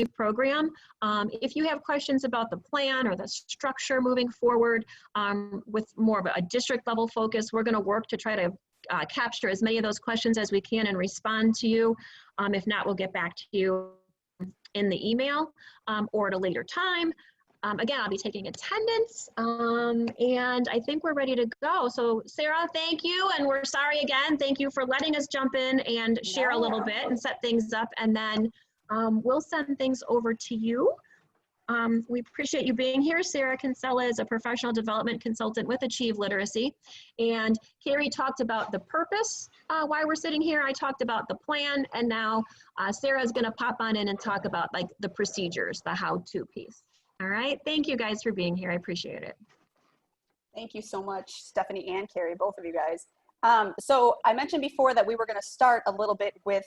program. If you have questions about the plan or the structure moving forward with more of a district level focus, we're going to work to try to capture as many of those questions as we can and respond to you. If not, we'll get back to you in the email or at a later time. Again, I'll be taking attendance and I think we're ready to go. So Sarah, thank you. And we're sorry again. Thank you for letting us jump in and share a little bit and set things up. And then we'll send things over to you. We appreciate you being here. Sarah Kinsella is a professional development consultant with Achieve Literacy. And Carrie talked about the purpose, why we're sitting here. I talked about the plan. And now Sarah's gonna pop on in and talk about like the procedures, the how-to piece. All right, thank you guys for being here. I appreciate it. Thank you so much, Stephanie and Carrie, both of you guys. So I mentioned before that we were gonna start a little bit with,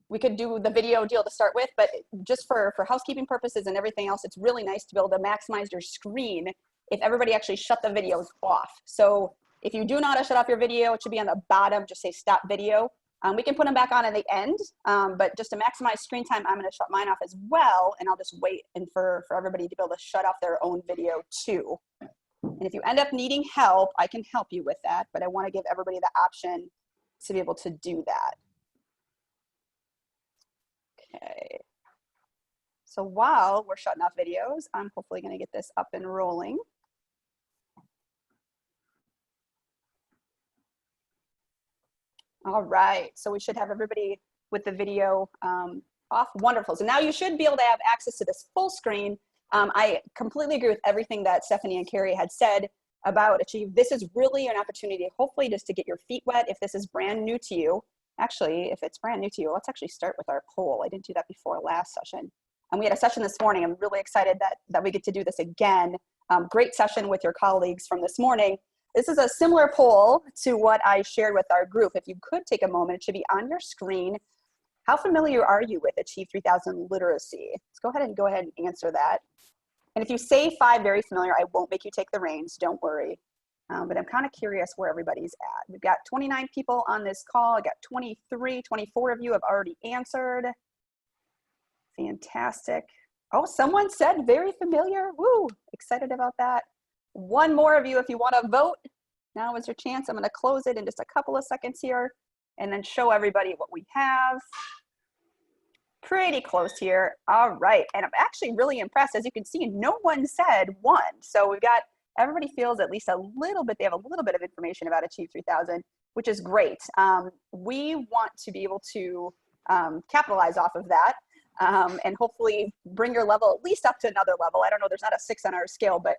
we could do the video deal to start with, but just for housekeeping purposes and everything else, it's really nice to be able to maximize your screen if everybody actually shut the videos off. So if you do know how to shut off your video, it should be on the bottom, just say stop video. We can put them back on at the end, but just to maximize screen time, I'm gonna shut mine off as well, and I'll just wait and for everybody to be able to shut off their own video too. And if you end up needing help, I can help you with that, but I wanna give everybody the option to be able to do that. Okay. So while we're shutting off videos, I'm hopefully gonna get this up and rolling. All right, so we should have everybody with the video off. Wonderful. So now you should be able to have access to this full screen. I completely agree with everything that Stephanie and Carrie had said about Achieve. This is really an opportunity, hopefully, just to get your feet wet if this is brand new to you. Actually, if it's brand new to you, let's actually start with our poll. I didn't do that before last session. And we had a session this morning. I'm really excited that we get to do this again. Great session with your colleagues from this morning. This is a similar poll to what I shared with our group. If you could take a moment, it should be on your screen. How familiar are you with Achieve 3000 literacy? Let's go ahead and answer that. And if you say 5, very familiar, I won't make you take the reins, don't worry. But I'm kind of curious where everybody's at. We've got 29 people on this call. I got 24 of you have already answered. Fantastic. Oh, someone said very familiar. Woo, excited about that. One more of you, if you want to vote, now is your chance. I'm going to close it in just a couple of seconds here and then show everybody what we have. Pretty close here. All right. And I'm actually really impressed. As you can see, no one said 1. So we've got, everybody feels at least a little bit, they have a little bit of information about Achieve 3000, which is great. We want to be able to capitalize off of that and hopefully bring your level at least up to another level. I don't know, there's not a 6 on our scale, but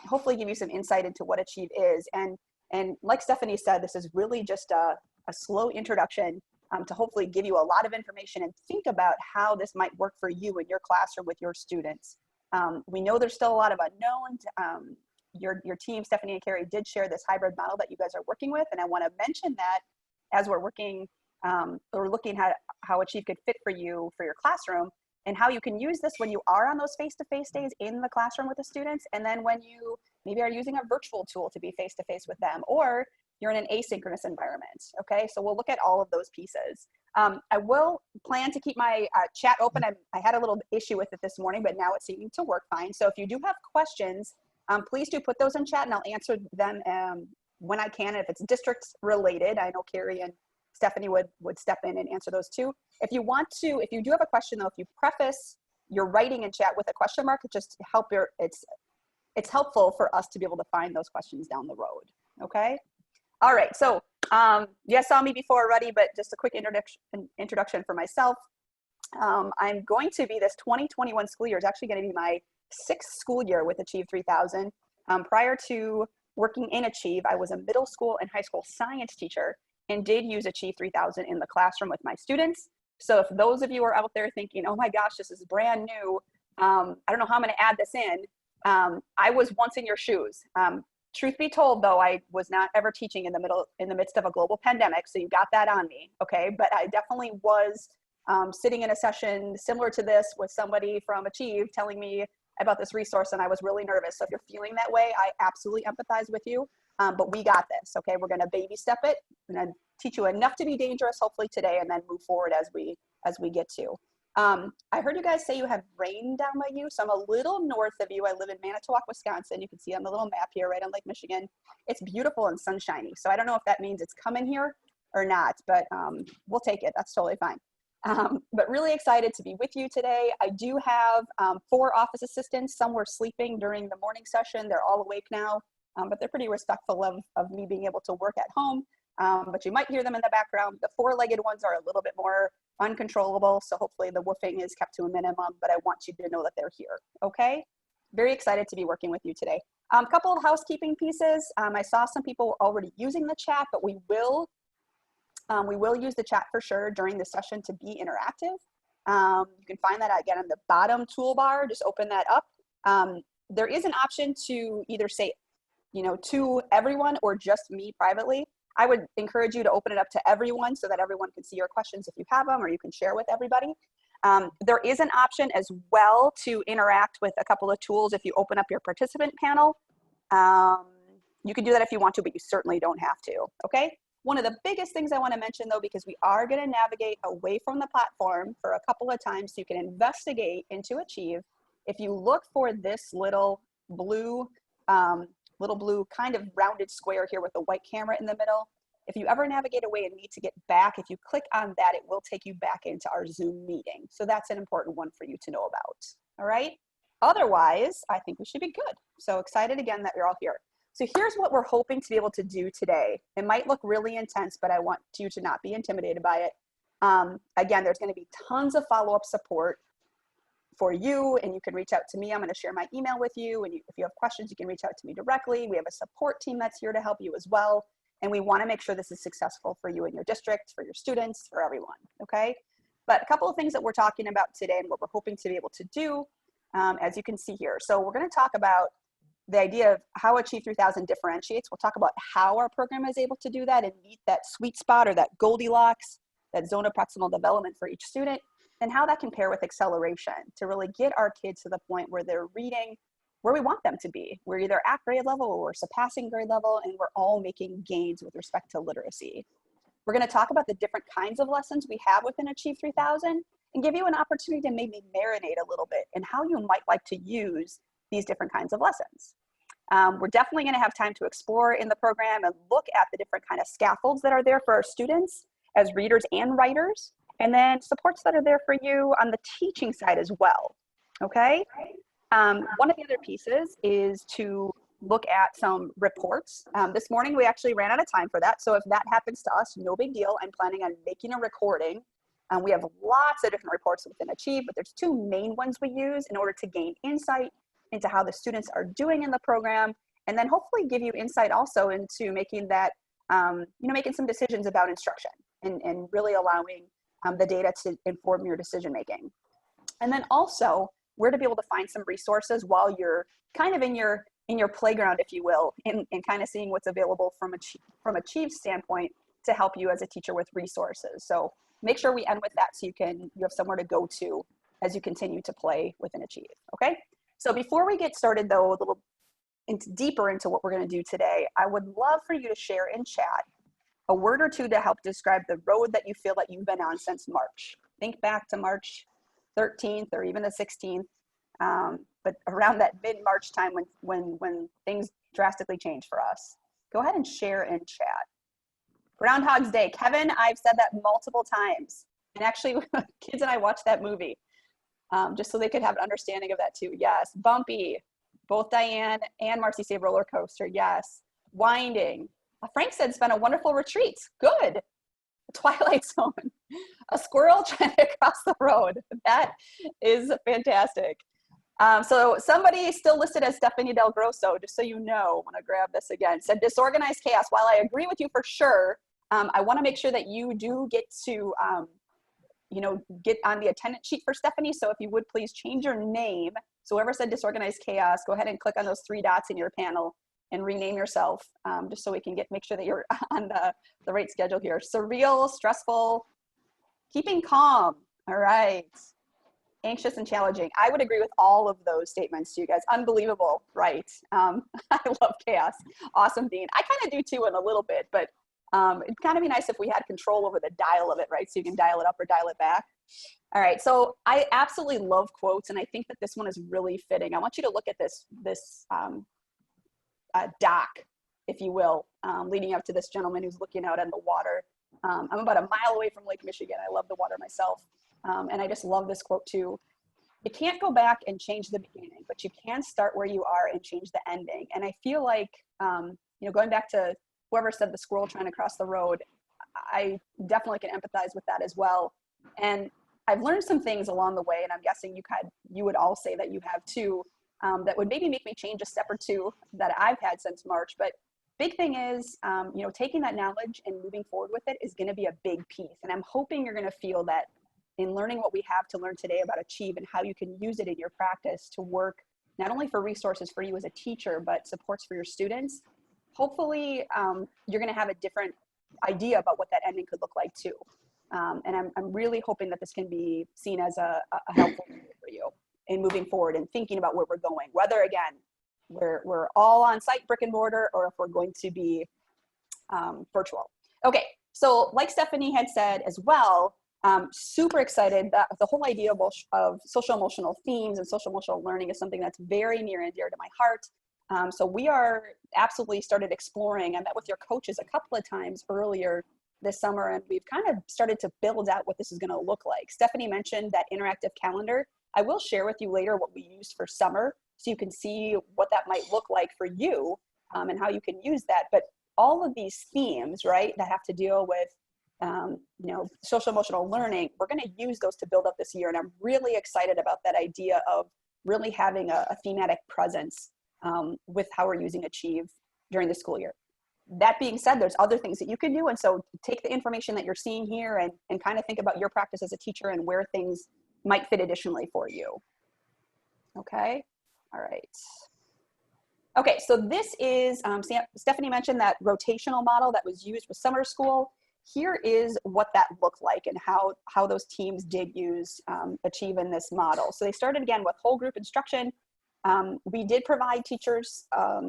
hopefully give you some insight into what Achieve is. And like Stephanie said, this is really just a slow introduction to hopefully give you a lot of information and think about how this might work for you in your classroom with your students. We know there's still a lot of unknowns. Your team, Stephanie and Carrie, did share this hybrid model that you guys are working with. And I want to mention that as we're working, or looking at how Achieve could fit for you for your classroom, and how you can use this when you are on those face-to-face days in the classroom with the students, and then when you maybe are using a virtual tool to be face-to-face with them, or you're in an asynchronous environment, okay? So we'll look at all of those pieces. I will plan to keep my chat open. I had a little issue with it this morning, but now it's seeming to work fine. So if you do have questions, please do put those in chat and I'll answer them when I can. If it's district related, I know Carrie and Stephanie would step in and answer those too. If you want to, if you do have a question though, if you preface your writing in chat with a question mark, it just help it's helpful for us to be able to find those questions down the road, okay? All right, so you guys saw me before already, but just a quick introduction for myself. I'm going to be, this 2021 school year is actually going to be my 6th school year with Achieve 3000. Prior to working in Achieve, I was a middle school and high school science teacher and did use Achieve 3000 in the classroom with my students. So if those of you are out there thinking, oh my gosh, this is brand new, I don't know how I'm going to add this in, I was once in your shoes. Truth be told, though, I was not ever teaching in the midst of a global pandemic, so you got that on me, okay? But I definitely was sitting in a session similar to this with somebody from Achieve telling me about this resource, and I was really nervous. So if you're feeling that way, I absolutely empathize with you, but we got this, okay? We're gonna baby step it. I'm gonna teach you enough to be dangerous, hopefully today, and then move forward as we get to. I heard you guys say you have rain down by you, so I'm a little north of you. I live in Manitowoc, Wisconsin. You can see on the little map here, right on Lake Michigan. It's beautiful and sunshiny. So I don't know if that means it's coming here or not, but we'll take it. That's totally fine. But really excited to be with you today. I do have 4 office assistants. Some were sleeping during the morning session. They're all awake now, but they're pretty respectful of me being able to work at home. But you might hear them in the background. The 4-legged ones are a little bit more uncontrollable, so hopefully the woofing is kept to a minimum, but I want you to know that they're here, okay? Very excited to be working with you today. A couple of housekeeping pieces. I saw some people were already using the chat, but we will use the chat for sure during the session to be interactive. You can find that again on the bottom toolbar. Just open that up. There is an option to either say, to everyone or just me privately. I would encourage you to open it up to everyone so that everyone can see your questions if you have them, or you can share with everybody. There is an option as well to interact with a couple of tools if you open up your participant panel. You can do that if you want to, but you certainly don't have to, okay? One of the biggest things I want to mention though, because we are going to navigate away from the platform for a couple of times so you can investigate into Achieve. If you look for this little blue kind of rounded square here with a white camera in the middle, if you ever navigate away and need to get back, if you click on that, it will take you back into our Zoom meeting. So that's an important one for you to know about, all right? Otherwise, I think we should be good. So excited again that you're all here. So here's what we're hoping to be able to do today. It might look really intense, but I want you to not be intimidated by it. Again, there's going to be tons of follow-up support for you, and you can reach out to me. I'm going to share my email with you, and if you have questions, you can reach out to me directly. We have a support team that's here to help you as well, and we want to make sure this is successful for you and your district, for your students, for everyone, okay? But a couple of things that we're talking about today and what we're hoping to be able to do, as you can see here. So we're going to talk about the idea of how Achieve 3000 differentiates. We'll talk about how our program is able to do that and meet that sweet spot or that Goldilocks, that zone of proximal development for each student, and how that can pair with acceleration to really get our kids to the point where they're reading where we want them to be. We're either at grade level or we're surpassing grade level, and we're all making gains with respect to literacy. We're going to talk about the different kinds of lessons we have within Achieve 3000 and give you an opportunity to maybe marinate a little bit in how you might like to use these different kinds of lessons. We're definitely going to have time to explore in the program and look at the different kind of scaffolds that are there for our students as readers and writers, and then supports that are there for you on the teaching side as well, okay? One of the other pieces is to look at some reports. This morning we actually ran out of time for that, so if that happens to us, no big deal. I'm planning on making a recording. We have lots of different reports within Achieve, but there's 2 main ones we use in order to gain insight into how the students are doing in the program, and then hopefully give you insight also into making that, making some decisions about instruction and really allowing the data to inform your decision making. And then also where to be able to find some resources while you're kind of in your playground, if you will, and kind of seeing what's available from Achieve's standpoint to help you as a teacher with resources. So make sure we end with that so you have somewhere to go to as you continue to play within Achieve, okay? So before we get started though, a little deeper into what we're gonna do today, I would love for you to share in chat a word or 2 to help describe the road that you feel that you've been on since March. Think back to March 13th or even the 16th, but around that mid-March time when things drastically changed for us. Go ahead and share in chat. Groundhog's Day. Kevin, I've said that multiple times. And actually, kids and I watched that movie just so they could have an understanding of that too. Yes. Bumpy. Both Diane and Marcy say roller coaster. Yes. Winding. Frank said it's been a wonderful retreat. Good. Twilight Zone. A squirrel trying to cross the road. That is fantastic. So somebody still listed as Stephanie Del Grosso, just so you know, when I grab this again, said disorganized chaos. While I agree with you for sure, I want to make sure that you do get to, get on the attendance sheet for Stephanie. So if you would please change your name. So whoever said disorganized chaos, go ahead and click on those 3 dots in your panel and rename yourself, just so we can make sure that you're on the right schedule here. Surreal, stressful, keeping calm. All right. Anxious and challenging. I would agree with all of those statements to you guys. Unbelievable, right? I love chaos. Awesome, Dean. I kind of do too in a little bit, but It'd kind of be nice if we had control over the dial of it, right? So you can dial it up or dial it back. All right, so I absolutely love quotes, and I think that this one is really fitting. I want you to look at this dock, if you will, leading up to this gentleman who's looking out on the water. I'm about a mile away from Lake Michigan. I love the water myself, and I just love this quote too. You can't go back and change the beginning, but you can start where you are and change the ending. And I feel like, going back to whoever said the squirrel trying to cross the road, I definitely can empathize with that as well. And I've learned some things along the way, and I'm guessing you would all say that you have too, that would maybe make me change a step or two that I've had since March. But big thing is, taking that knowledge and moving forward with it is going to be a big piece. And I'm hoping you're going to feel that in learning what we have to learn today about Achieve and how you can use it in your practice to work not only for resources for you as a teacher, but supports for your students. Hopefully, you're going to have a different idea about what that ending could look like too. And I'm really hoping that this can be seen as a helpful tool for you in moving forward and thinking about where we're going, whether again, we're all on site brick and mortar or if we're going to be virtual. Okay, so like Stephanie had said as well, super excited that the whole idea of social emotional themes and social emotional learning is something that's very near and dear to my heart. So we are absolutely started exploring. I met with your coaches a couple of times earlier this summer, and we've kind of started to build out what this is going to look like. Stephanie mentioned that interactive calendar. I will share with you later what we used for summer so you can see what that might look like for you and how you can use that. But all of these themes, right, that have to deal with social emotional learning, we're going to use those to build up this year. And I'm really excited about that idea of really having a thematic presence with how we're using Achieve during the school year. That being said, there's other things that you can do. And so take the information that you're seeing here and kind of think about your practice as a teacher and where things might fit additionally for you. Okay. All right. Okay. So this is, Stephanie mentioned that rotational model that was used with summer school. Here is what that looked like and how those teams did use Achieve in this model. So they started again with whole group instruction. We did provide teachers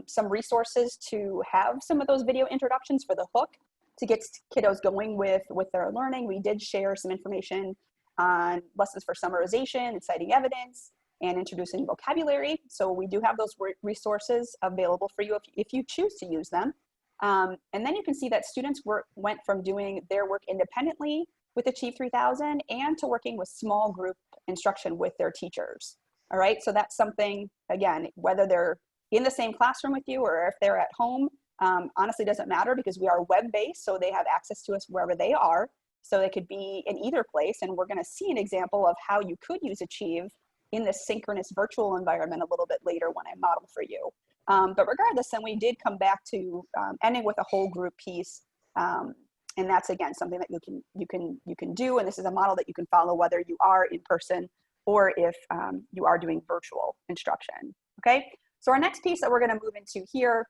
some resources to have some of those video introductions for the hook to get kiddos going with their learning. We did share some information on lessons for summarization and citing evidence and introducing vocabulary. So we do have those resources available for you if you choose to use them. And then you can see that students went from doing their work independently with Achieve 3000 and to working with small group instruction with their teachers. All right, so that's something, again, whether they're in the same classroom with you or if they're at home, honestly doesn't matter because we are web-based, so they have access to us wherever they are. So they could be in either place, and we're gonna see an example of how you could use Achieve in this synchronous virtual environment a little bit later when I model for you. But regardless, then we did come back to ending with a whole group piece. And that's, again, something that you can do, and this is a model that you can follow whether you are in person or if you are doing virtual instruction, okay? So our next piece that we're gonna move into here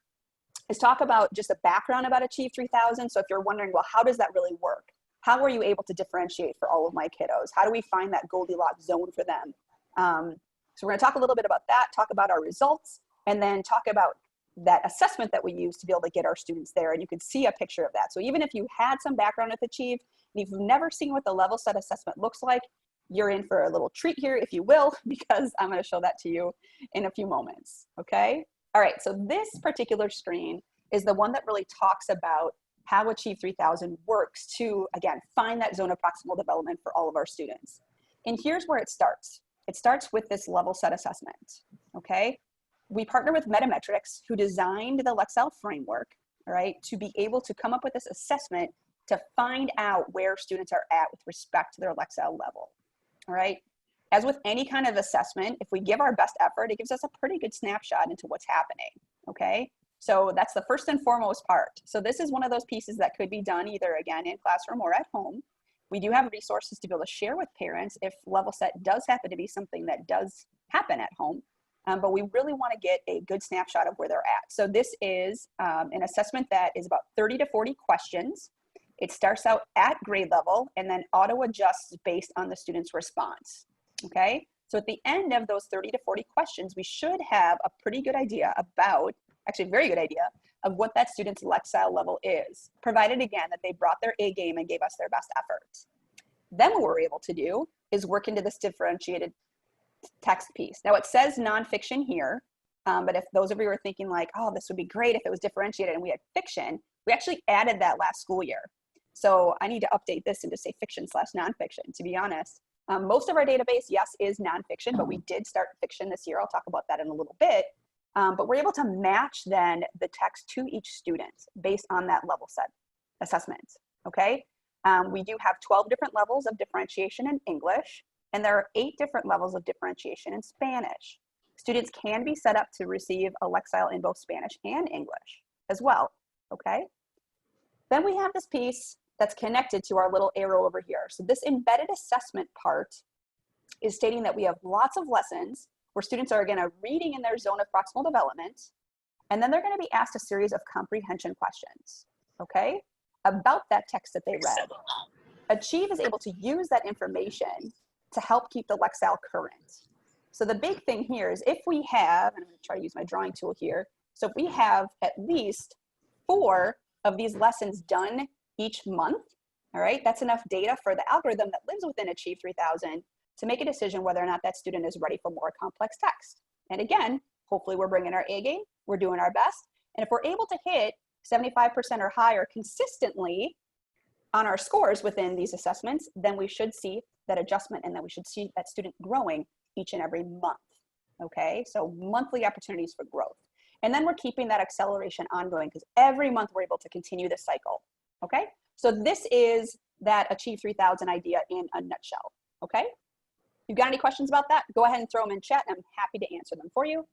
is talk about just a background about Achieve 3000. So if you're wondering, well, how does that really work? How are you able to differentiate for all of my kiddos? How do we find that Goldilocks zone for them? So we're gonna talk a little bit about that, talk about our results, and then talk about that assessment that we use to be able to get our students there. And you can see a picture of that. So even if you had some background with Achieve, and if you've never seen what the level set assessment looks like, you're in for a little treat here, if you will, because I'm going to show that to you in a few moments, okay? All right, so this particular screen is the one that really talks about how Achieve 3000 works to, again, find that zone of proximal development for all of our students. And here's where it starts. It starts with this level set assessment, okay? We partner with Metametrics, who designed the Lexile framework, all right, to be able to come up with this assessment to find out where students are at with respect to their Lexile level. All right. As with any kind of assessment, if we give our best effort, it gives us a pretty good snapshot into what's happening. Okay. So that's the first and foremost part. So this is one of those pieces that could be done either again in classroom or at home. We do have resources to be able to share with parents if level set does happen to be something that does happen at home. But we really want to get a good snapshot of where they're at. So this is an assessment that is about 30 to 40 questions. It starts out at grade level and then auto adjusts based on the student's response, okay? So at the end of those 30 to 40 questions, we should have a pretty good idea about, actually a very good idea, of what that student's Lexile level is, provided again that they brought their A game and gave us their best effort. Then what we're able to do is work into this differentiated text piece. Now it says nonfiction here, but if those of you are thinking like, oh, this would be great if it was differentiated and we had fiction, we actually added that last school year. So I need to update this and just say fiction/nonfiction, to be honest. Most of our database, yes, is nonfiction, but we did start fiction this year. I'll talk about that in a little bit. But we're able to match then the text to each student based on that level set assessment, okay? We do have 12 different levels of differentiation in English, and there are 8 different levels of differentiation in Spanish. Students can be set up to receive a Lexile in both Spanish and English as well, okay? Then we have this piece that's connected to our little arrow over here. So this embedded assessment part is stating that we have lots of lessons where students are again reading in their zone of proximal development, and then they're going to be asked a series of comprehension questions, okay, about that text that they read. Achieve is able to use that information to help keep the Lexile current. So the big thing here is if we have, and I'm going to try to use my drawing tool here, so if we have at least 4 of these lessons done each month, all right, that's enough data for the algorithm that lives within Achieve 3000 to make a decision whether or not that student is ready for more complex text. And again, hopefully we're bringing our A game, we're doing our best, and if we're able to hit 75% or higher consistently on our scores within these assessments, then we should see that adjustment and then we should see that student growing each and every month, okay? So monthly opportunities for growth. And then we're keeping that acceleration ongoing because every month we're able to continue this cycle, okay? So this is that Achieve 3000 idea in a nutshell, okay? If you've got any questions about that, go ahead and throw them in chat and I'm happy to answer them for you.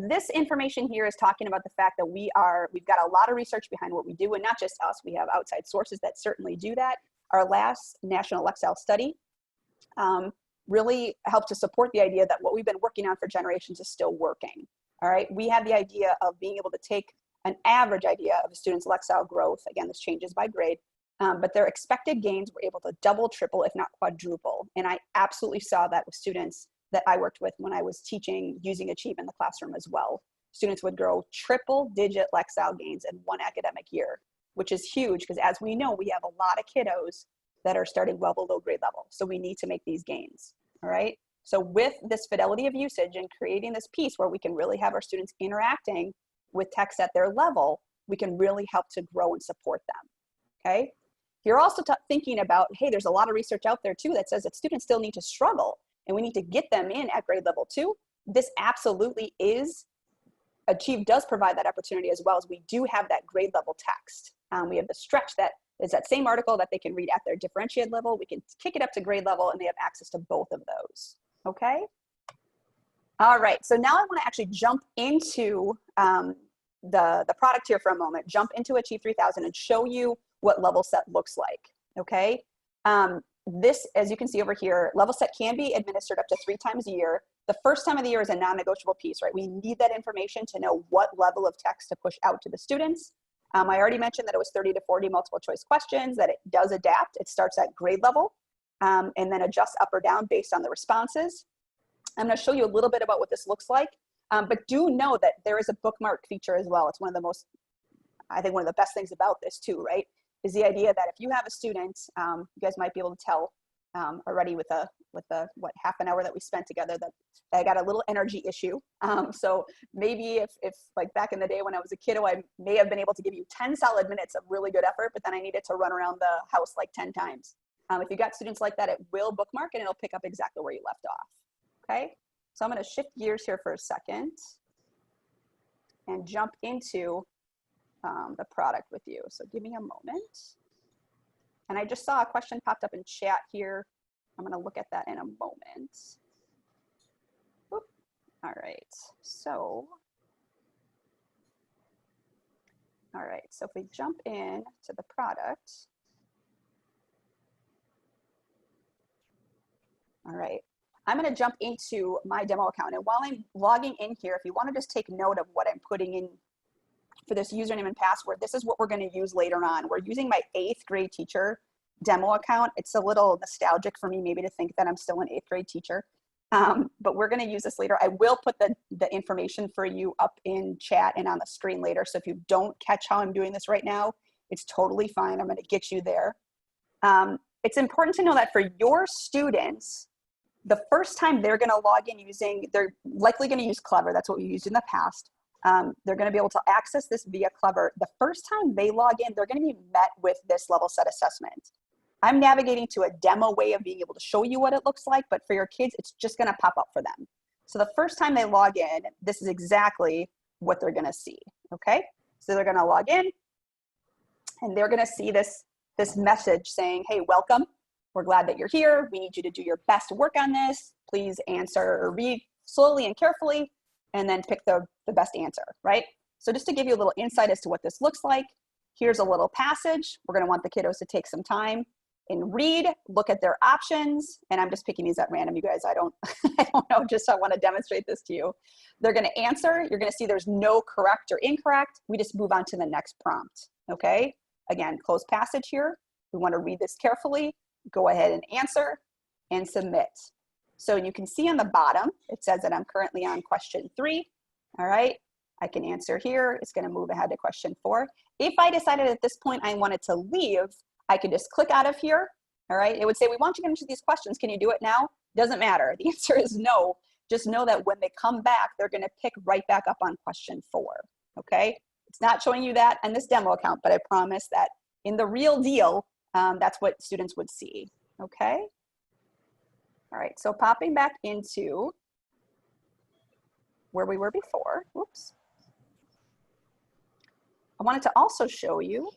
This information here is talking about the fact that we've got a lot of research behind what we do, and not just us, we have outside sources that certainly do that. Our last National Lexile study really helped to support the idea that what we've been working on for generations is still working, all right? We have the idea of being able to take an average idea of a student's Lexile growth, again, this changes by grade, but their expected gains were able to double, triple, if not quadruple, and I absolutely saw that with students that I worked with when I was teaching using Achieve in the classroom as well. Students would grow triple-digit Lexile gains in one academic year, which is huge because as we know, we have a lot of kiddos that are starting well below grade level. So we need to make these gains, all right? So with this fidelity of usage and creating this piece where we can really have our students interacting with text at their level, we can really help to grow and support them, okay? You're also thinking about, hey, there's a lot of research out there too that says that students still need to struggle and we need to get them in at grade level 2. This absolutely is, Achieve does provide that opportunity as well as we do have that grade level text. We have the stretch that is that same article that they can read at their differentiated level. We can kick it up to grade level and they have access to both of those, okay? All right, so now I wanna actually jump into the product here for a moment, jump into Achieve 3000 and show you what level set looks like, okay? This, as you can see over here, level set can be administered up to 3 times a year. The first time of the year is a non-negotiable piece, right? We need that information to know what level of text to push out to the students. I already mentioned that it was 30 to 40 multiple choice questions, that it does adapt. It starts at grade level and then adjusts up or down based on the responses. I'm gonna show you a little bit about what this looks like, but do know that there is a bookmark feature as well. It's one of the most, I think one of the best things about this too, right? Is the idea that if you have a student, you guys might be able to tell already with the what half an hour that we spent together that I got a little energy issue. So maybe if like back in the day when I was a kiddo, I may have been able to give you 10 solid minutes of really good effort, but then I needed to run around the house like 10 times. If you got students like that, it will bookmark and it'll pick up exactly where you left off, okay? So I'm gonna shift gears here for a second and jump into the product with you. So give me a moment. And I just saw a question popped up in chat here. I'm gonna look at that in a moment. Oop. All right, so if we jump in to the product. All right, I'm gonna jump into my demo account. And while I'm logging in here, if you wanna just take note of what I'm putting in for this username and password, this is what we're gonna use later on. We're using my 8th grade teacher demo account. It's a little nostalgic for me maybe to think that I'm still an 8th grade teacher. but we're going to use this later. I will put the information for you up in chat and on the screen later. So if you don't catch how I'm doing this right now, it's totally fine. I'm going to get you there. It's important to know that for your students, the first time they're going to log in they're likely going to use Clever. That's what we used in the past. They're going to be able to access this via Clever. The first time they log in, they're going to be met with this level set assessment. I'm navigating to a demo way of being able to show you what it looks like, but for your kids, it's just going to pop up for them. So the first time they log in, this is exactly what they're going to see, okay? So they're going to log in, and they're going to see this message saying, hey, welcome. We're glad that you're here. We need you to do your best work on this. Please answer or read slowly and carefully, and then pick the best answer, right? So just to give you a little insight as to what this looks like, here's a little passage. We're going to want the kiddos to take some time and read, look at their options, and I'm just picking these at random, you guys. I don't know, just I want to demonstrate this to you. They're going to answer. You're going to see there's no correct or incorrect. We just move on to the next prompt, okay? Again, close passage here. We want to read this carefully, go ahead and answer, and submit. So you can see on the bottom, it says that I'm currently on question 3, all right? I can answer here. It's going to move ahead to question 4. If I decided at this point I wanted to leave, I could just click out of here, all right? It would say, we want you to answer these questions. Can you do it now? Doesn't matter. The answer is no. Just know that when they come back, they're going to pick right back up on question 4, okay? It's not showing you that in this demo account, but I promise that in the real deal, that's what students would see, okay? All right, so popping back into where we were before, whoops. I wanted to also show you,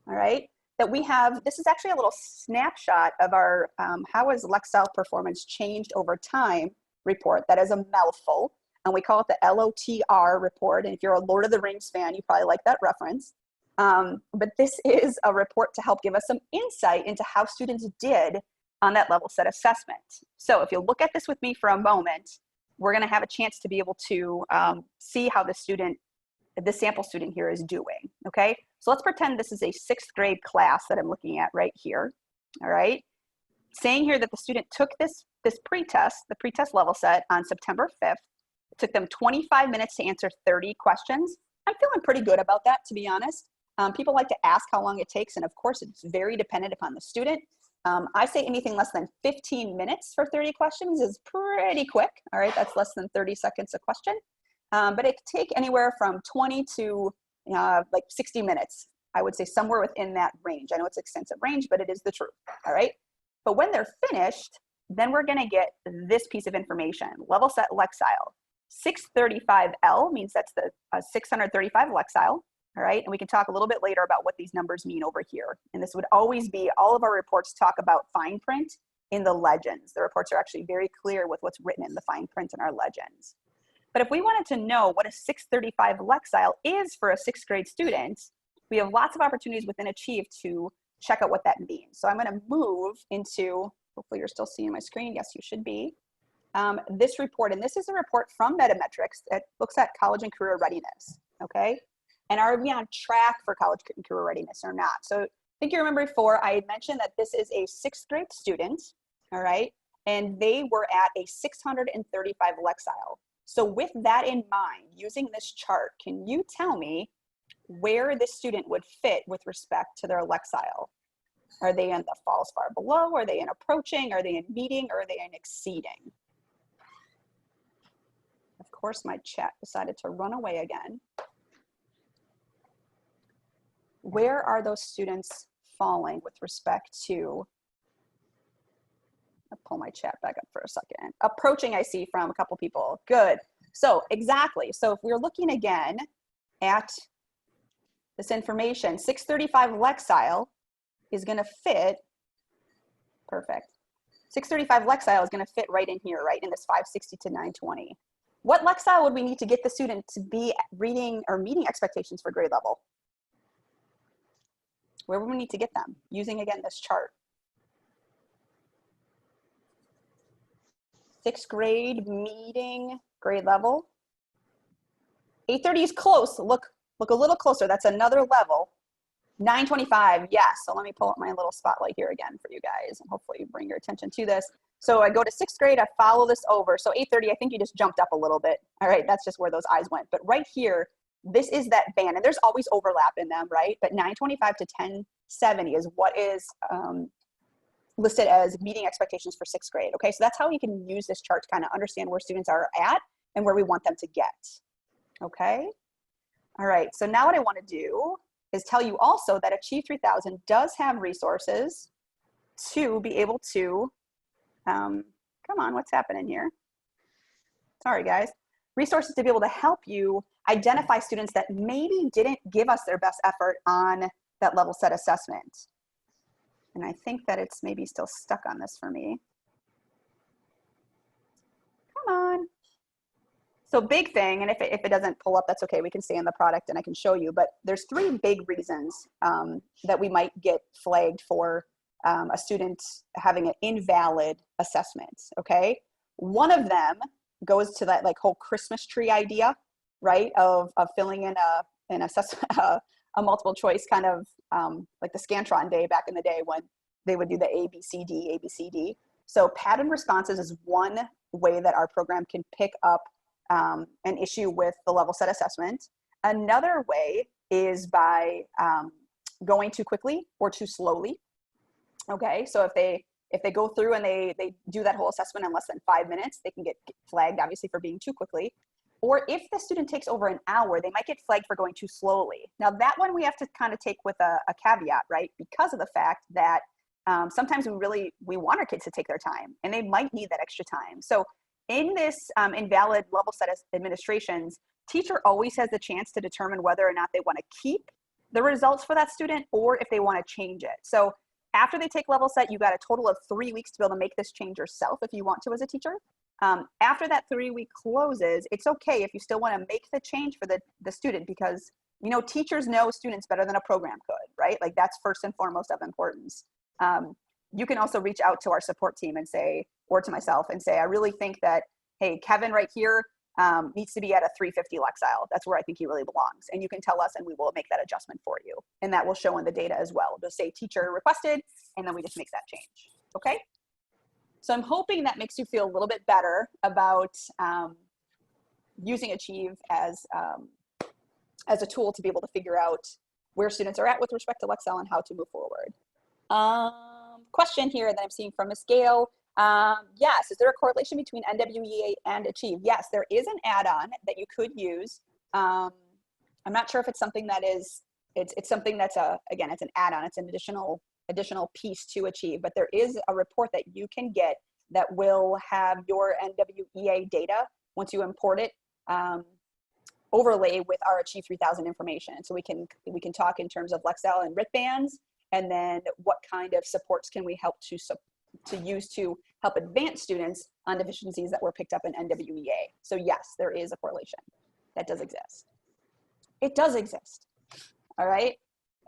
all right, that we have, this is actually a little snapshot of our how has Lexile performance changed over time report. That is a mouthful, and we call it the LOTR report. And if you're a Lord of the Rings fan, you probably like that reference. But this is a report to help give us some insight into how students did on that level set assessment. So if you look at this with me for a moment, we're going to have a chance to be able to see how the sample student here is doing, okay? So let's pretend this is a 6th grade class that I'm looking at right here, all right? Saying here that the student took this pretest, the pretest level set on September 5th. It took them 25 minutes to answer 30 questions. I'm feeling pretty good about that, to be honest. People like to ask how long it takes, and of course it's very dependent upon the student. I say anything less than 15 minutes for 30 questions is pretty quick, all right? That's less than 30 seconds a question. But it could take anywhere from 20 to like 60 minutes. I would say somewhere within that range. I know it's extensive range, but it is the truth, all right? But when they're finished, then we're gonna get this piece of information, level set Lexile. 635L means that's the 635 Lexile, all right? And we can talk a little bit later about what these numbers mean over here. And this would always be, all of our reports talk about fine print in the legends. The reports are actually very clear with what's written in the fine print in our legends. But if we wanted to know what a 635 Lexile is for a 6th grade student, we have lots of opportunities within Achieve to check out what that means. So I'm going to move into, hopefully you're still seeing my screen. Yes, you should be. This report, and this is a report from Metametrics that looks at college and career readiness, okay? And are we on track for college and career readiness or not? So I think you remember before I had mentioned that this is a 6th grade student, all right? And they were at a 635 Lexile. So with that in mind, using this chart, can you tell me where this student would fit with respect to their Lexile? Are they in the falls far below? Are they in approaching? Are they in meeting? Or are they in exceeding? Of course, my chat decided to run away again. Where are those students falling with respect to, I'll pull my chat back up for a second. Approaching, I see from a couple people. Good. So exactly. So if we're looking again at this information, 635 Lexile is going to fit, perfect. 635 Lexile is going to fit right in here, right in this 560 to 920. What Lexile would we need to get the student to be reading or meeting expectations for grade level? Where would we need to get them? Using, again, this chart. 6th grade meeting grade level. 830 is close. Look a little closer. That's another level. 925, yes. So let me pull up my little spotlight here again for you guys and hopefully bring your attention to this. So I go to 6th grade, I follow this over. So 8:30, I think you just jumped up a little bit. All right, that's just where those eyes went. But right here, this is that band, and there's always overlap in them, right? But 925 to 1070 is what is listed as meeting expectations for 6th grade. Okay, so that's how you can use this chart to kind of understand where students are at and where we want them to get. Okay, all right, so now what I want to do is tell you also that Achieve 3000 does have resources to be able to, come on, what's happening here? Sorry, guys. Resources to be able to help you identify students that maybe didn't give us their best effort on that level set assessment. And I think that it's maybe still stuck on this for me. Come on. So big thing, and if it doesn't pull up, that's okay. We can stay in the product and I can show you, but there's 3 big reasons that we might get flagged for a student having an invalid assessment, okay? One of them goes to that like whole Christmas tree idea, right? Of filling in a multiple choice kind of like the Scantron day back in the day when they would do the ABCD, ABCD. So pattern responses is one way that our program can pick up an issue with the level set assessment. Another way is by going too quickly or too slowly. Okay, so if they go through and they do that whole assessment in less than 5 minutes, they can get flagged obviously for being too quickly. Or if the student takes over an hour, they might get flagged for going too slowly. Now that one we have to kind of take with a caveat, right? Because of the fact that sometimes we want our kids to take their time and they might need that extra time. So in this invalid level set administrations, teacher always has the chance to determine whether or not they want to keep the results for that student or if they want to change it. So after they take level set, you got a total of 3 weeks to be able to make this change yourself if you want to as a teacher. After that 3-week closes, it's okay if you still want to make the change for the student because, you know, teachers know students better than a program could, right? Like that's first and foremost of importance. You can also reach out to our support team and say, or to myself and say, I really think that, hey, Kevin right here needs to be at a 350 Lexile. That's where I think he really belongs. And you can tell us and we will make that adjustment for you. And that will show in the data as well. Just say teacher requested, and then we just make that change, okay? So I'm hoping that makes you feel a little bit better about using Achieve as a tool to be able to figure out where students are at with respect to Lexile and how to move forward. Question here that I'm seeing from Ms. Gale. Yes, is there a correlation between NWEA and Achieve? Yes, there is an add-on that you could use. I'm not sure if it's something that is, it's something that's again, it's an add-on, it's an additional piece to Achieve, but there is a report that you can get that will have your NWEA data once you import it, overlay with our Achieve 3000 information. So we can talk in terms of Lexile and RIT bands, and then what kind of supports can we help to use to help advance students on deficiencies that were picked up in NWEA. So yes, there is a correlation. That does exist. It does exist. All right.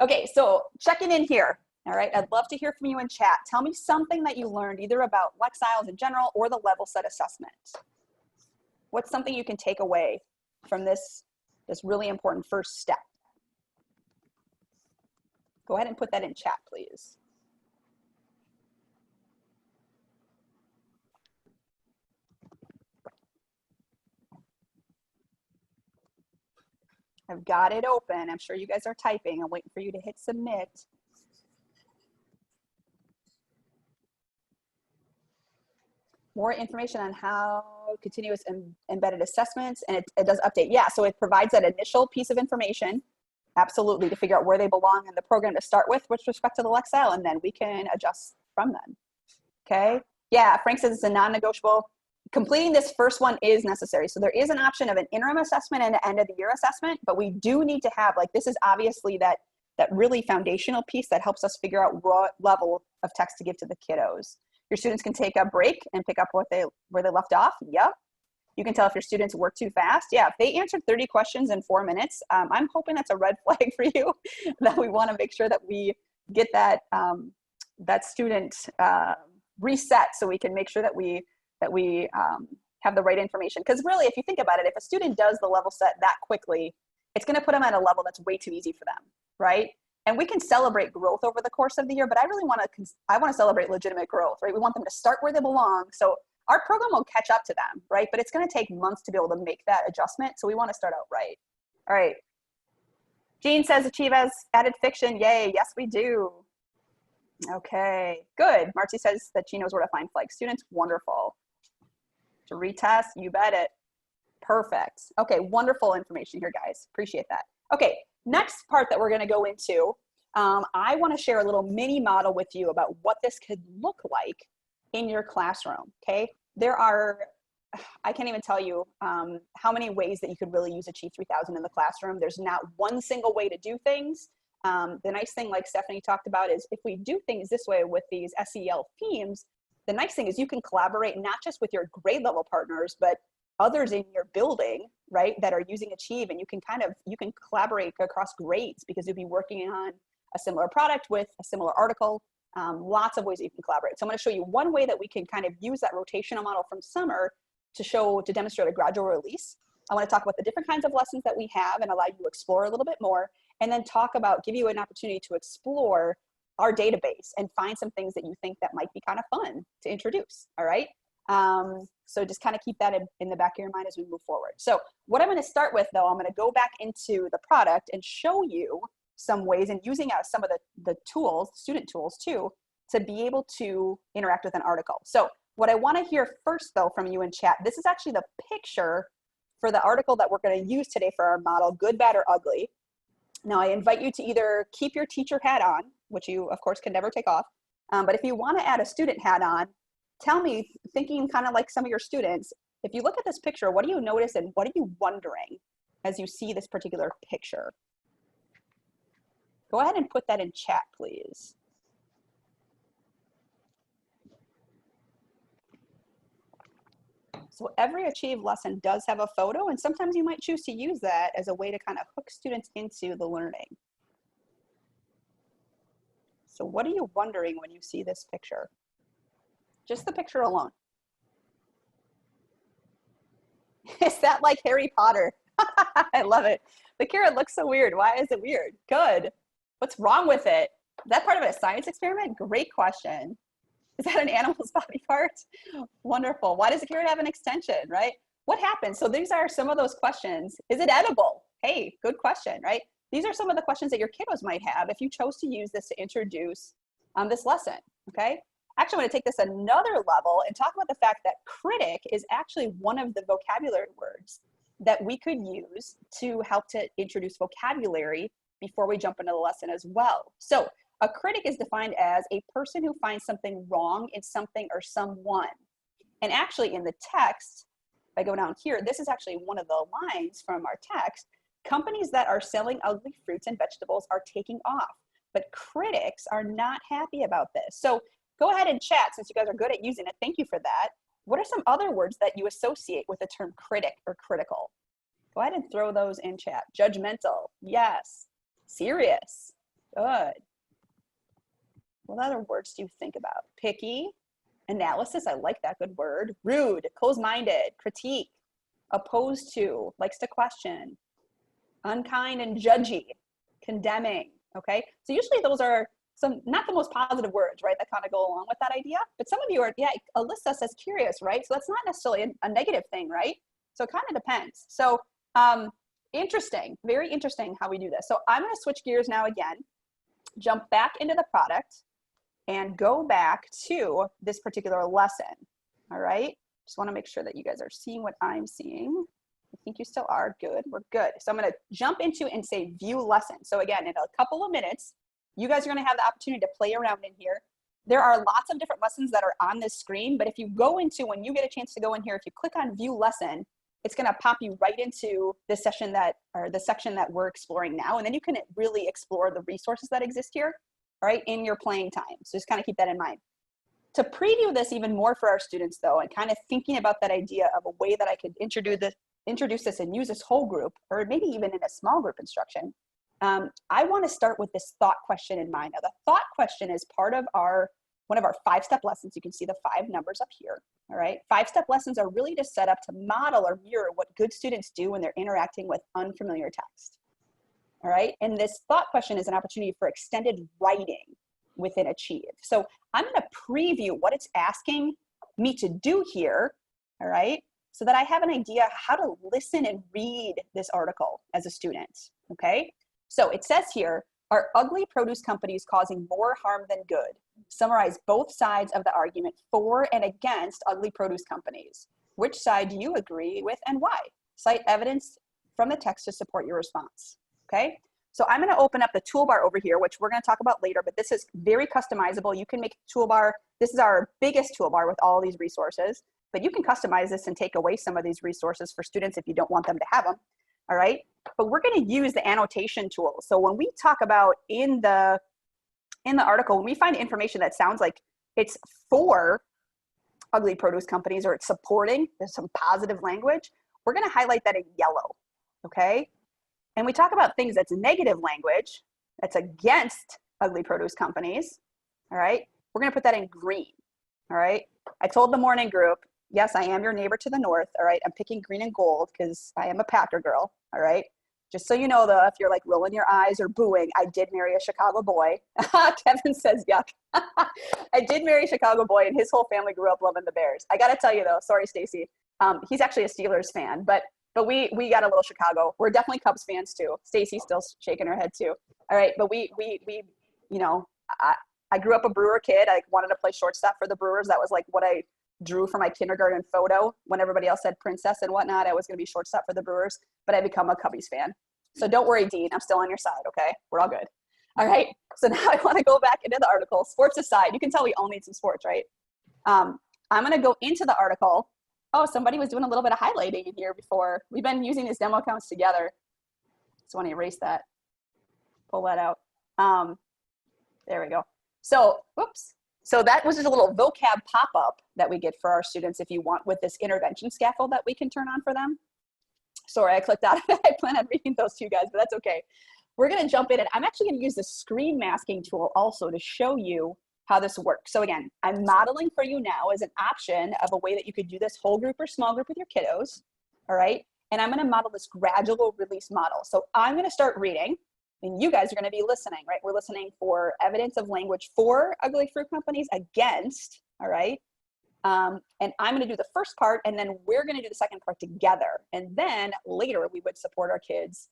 Okay, so checking in here. All right, I'd love to hear from you in chat. Tell me something that you learned either about Lexiles in general or the level set assessment. What's something you can take away from this really important first step? Go ahead and put that in chat, please. I've got it open. I'm sure you guys are typing. I'm waiting for you to hit submit. More information on how continuous embedded assessments, and it does update. Yeah, so it provides that initial piece of information, absolutely, to figure out where they belong in the program to start with respect to the Lexile, and then we can adjust from them. Okay, yeah, Frank says it's a non-negotiable. Completing this first one is necessary. So there is an option of an interim assessment and an end of the year assessment, but we do need to have, like, this is obviously that really foundational piece that helps us figure out what level of text to give to the kiddos. Your students can take a break and pick up where they left off. Yep. You can tell if your students work too fast. Yeah, if they answered 30 questions in 4 minutes, I'm hoping that's a red flag for you, that we want to make sure that we get that student reset so we can make sure that we have the right information. Because really, if you think about it, if a student does the level set that quickly, it's going to put them at a level that's way too easy for them, right? And we can celebrate growth over the course of the year, but I really want to celebrate legitimate growth, right? We want them to start where they belong. So our program will catch up to them, right? But it's going to take months to be able to make that adjustment. So we want to start out right. All right. Jean says Achieve as added fiction. Yay. Yes, we do. Okay, good. Marcy says that she knows where to find flag students. Wonderful. To retest, you bet it. Perfect. Okay, wonderful information here, guys. Appreciate that. Okay, next part that we're going to go into, I want to share a little mini model with you about what this could look like in your classroom. Okay, there are, I can't even tell you how many ways that you could really use Achieve 3000 in the classroom. There's not one single way to do things. The nice thing, like Stephanie talked about, is if we do things this way with these SEL themes, the nice thing is you can collaborate not just with your grade level partners, but others in your building, right, that are using Achieve, and you can collaborate across grades because you'll be working on a similar product with a similar article. Lots of ways that you can collaborate. So I'm going to show you one way that we can kind of use that rotational model from summer to demonstrate a gradual release. I want to talk about the different kinds of lessons that we have and allow you to explore a little bit more, and then give you an opportunity to explore our database and find some things that you think that might be kind of fun to introduce. All right. So just kind of keep that in the back of your mind as we move forward. So what I'm going to start with, though, I'm going to go back into the product and show you some ways, and using some of the tools, student tools too, to be able to interact with an article. So what I want to hear first, though, from you in chat, this is actually the picture for the article that we're going to use today for our model, Good, Bad, or Ugly. Now, I invite you to either keep your teacher hat on, which you, of course, can never take off. But if you want to add a student hat on, tell me, thinking kind of like some of your students, if you look at this picture, what do you notice and what are you wondering as you see this particular picture? Go ahead and put that in chat, please. So every Achieve lesson does have a photo, and sometimes you might choose to use that as a way to kind of hook students into the learning. So what are you wondering when you see this picture? Just the picture alone. Is that like Harry Potter? I love it. The carrot looks so weird. Why is it weird? Good. What's wrong with it? Is that part of a science experiment? Great question. Is that an animal's body part? Wonderful. Why does the carrot have an extension, right? What happens? So these are some of those questions. Is it edible? Hey, good question, right? These are some of the questions that your kiddos might have if you chose to use this to introduce this lesson, okay? Actually, I'm going to take this another level and talk about the fact that critic is actually one of the vocabulary words that we could use to help to introduce vocabulary before we jump into the lesson as well. So a critic is defined as a person who finds something wrong in something or someone. And actually in the text, if I go down here, this is actually one of the lines from our text. Companies that are selling ugly fruits and vegetables are taking off, but critics are not happy about this. So go ahead and chat, since you guys are good at using it. Thank you for that. What are some other words that you associate with the term critic or critical? Go ahead and throw those in chat. Judgmental, yes. Serious, good. What other words do you think about? Picky, analysis, I like that, good word. Rude, closed-minded, critique, opposed to, likes to question, unkind and judgy, condemning, okay? So usually those are some, not the most positive words, right, that kind of go along with that idea. But some of you are, yeah, Alyssa says curious, right? So that's not necessarily a negative thing, right? So it kind of depends. So interesting, very interesting how we do this. So I'm going to switch gears now again, jump back into the product, and go back to this particular lesson, all right? Just want to make sure that you guys are seeing what I'm seeing. I think you still are. Good, we're good. So I'm going to jump into and say view lesson. So again, in a couple of minutes, you guys are going to have the opportunity to play around in here. There are lots of different lessons that are on this screen, but if you go into, when you get a chance to go in here, if you click on view lesson, it's going to pop you right into the session that, or the section that we're exploring now. And then you can really explore the resources that exist here, all right, in your playing time. So just kind of keep that in mind. To preview this even more for our students though, and kind of thinking about that idea of a way that I could introduce this and use this whole group, or maybe even in a small group instruction, I want to start with this thought question in mind. Now, the thought question is part of one of our 5-step lessons. You can see the 5 numbers up here, all right? 5-step lessons are really just set up to model or mirror what good students do when they're interacting with unfamiliar text. All right. And this thought question is an opportunity for extended writing within Achieve. So I'm going to preview what it's asking me to do here. All right. So that I have an idea how to listen and read this article as a student. Okay. So it says here, are ugly produce companies causing more harm than good? Summarize both sides of the argument for and against ugly produce companies. Which side do you agree with and why? Cite evidence from the text to support your response. Okay, so I'm going to open up the toolbar over here, which we're going to talk about later, but this is very customizable. You can make a toolbar. This is our biggest toolbar with all these resources, but you can customize this and take away some of these resources for students if you don't want them to have them. All right, but we're going to use the annotation tool. So when we talk about in the article, when we find information that sounds like it's for ugly produce companies or it's supporting, there's some positive language, we're going to highlight that in yellow. Okay, and we talk about things that's negative language that's against ugly produce companies. All right, we're going to put that in green. All right, I told the morning group, yes, I am your neighbor to the north. All right, I'm picking green and gold because I am a Packer girl. All right, just so you know though, if you're like rolling your eyes or booing, I did marry a Chicago boy. Kevin says yuck. I did marry a Chicago boy and his whole family grew up loving the Bears. I got to tell you though, sorry Stacy, he's actually a Steelers fan, but we got a little Chicago. We're definitely Cubs fans too. Stacy's still shaking her head too. All right, but we you know, I grew up a Brewer kid. I wanted to play shortstop for the Brewers. That was like what I drew for my kindergarten photo. When everybody else said princess and whatnot, I was going to be shortstop for the Brewers, but I become a Cubbies fan. So don't worry, Dean, I'm still on your side, okay? We're all good. All right, so now I want to go back into the article. Sports aside, you can tell we all need some sports, right? I'm going to go into the article. Oh, somebody was doing a little bit of highlighting in here before. We've been using these demo accounts together. Just want to erase that, pull that out. There we go. So, whoops. So that was just a little vocab pop-up that we get for our students if you want with this intervention scaffold that we can turn on for them. Sorry, I clicked out of it. I plan on reading those to you guys, but that's okay. We're going to jump in, and I'm actually going to use the screen masking tool also to show you how this works. So again, I'm modeling for you now as an option of a way that you could do this whole group or small group with your kiddos, all right? And I'm going to model this gradual release model. So I'm going to start reading, and you guys are going to be listening, right? We're listening for evidence of language for ugly fruit companies, against, all right? And I'm going to do the first part, and then we're going to do the second part together. And then later we would support our kids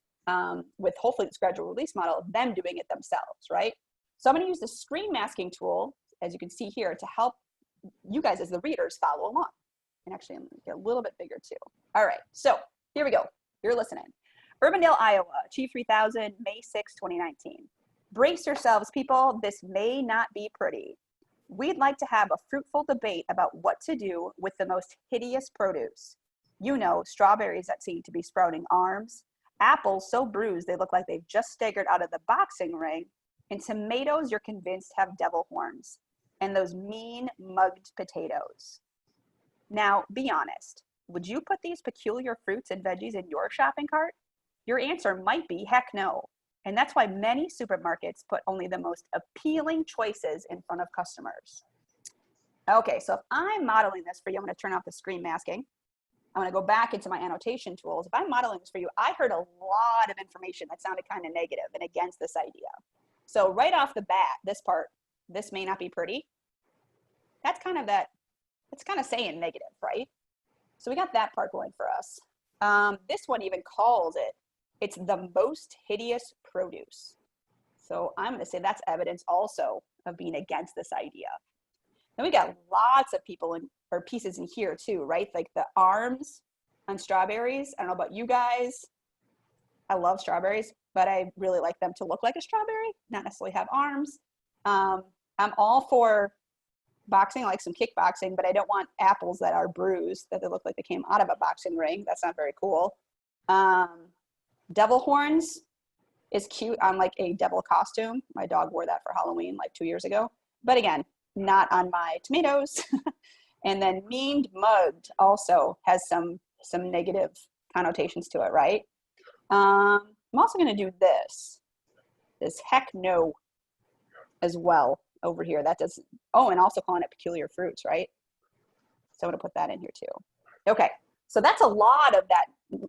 with hopefully this gradual release model of them doing it themselves, right? So I'm going to use the screen masking tool, as you can see here, to help you guys as the readers follow along. And actually, I'm going to get a little bit bigger too. All right, so here we go. You're listening. Urbandale, Iowa, Achieve 3000, May 6, 2019. Brace yourselves, people. This may not be pretty. We'd like to have a fruitful debate about what to do with the most hideous produce. You know, strawberries that seem to be sprouting arms, apples so bruised they look like they've just staggered out of the boxing ring, and tomatoes you're convinced have devil horns, and those mean mugged potatoes. Now, be honest. Would you put these peculiar fruits and veggies in your shopping cart? Your answer might be heck no. And that's why many supermarkets put only the most appealing choices in front of customers. Okay, so if I'm modeling this for you, I'm going to turn off the screen masking. I'm going to go back into my annotation tools. If I'm modeling this for you, I heard a lot of information that sounded kind of negative and against this idea. So right off the bat, this part, this may not be pretty. That's kind of saying negative, right? So we got that part going for us. This one even calls it, it's the most hideous produce. So I'm going to say that's evidence also of being against this idea. Then we got lots of people or pieces in here too, right? Like the arms on strawberries. I don't know about you guys. I love strawberries, but I really like them to look like a strawberry, not necessarily have arms. I'm all for boxing, like some kickboxing, but I don't want apples that are bruised, that they look like they came out of a boxing ring. That's not very cool. Devil horns is cute on like a devil costume. My dog wore that for Halloween like 2 years ago. But again, not on my tomatoes. And then memed mugged also has some negative connotations to it, right? I'm also going to do this heck no as well over here. That does, oh, and also calling it peculiar fruits, right? So I'm going to put that in here too. Okay, so that's a lot of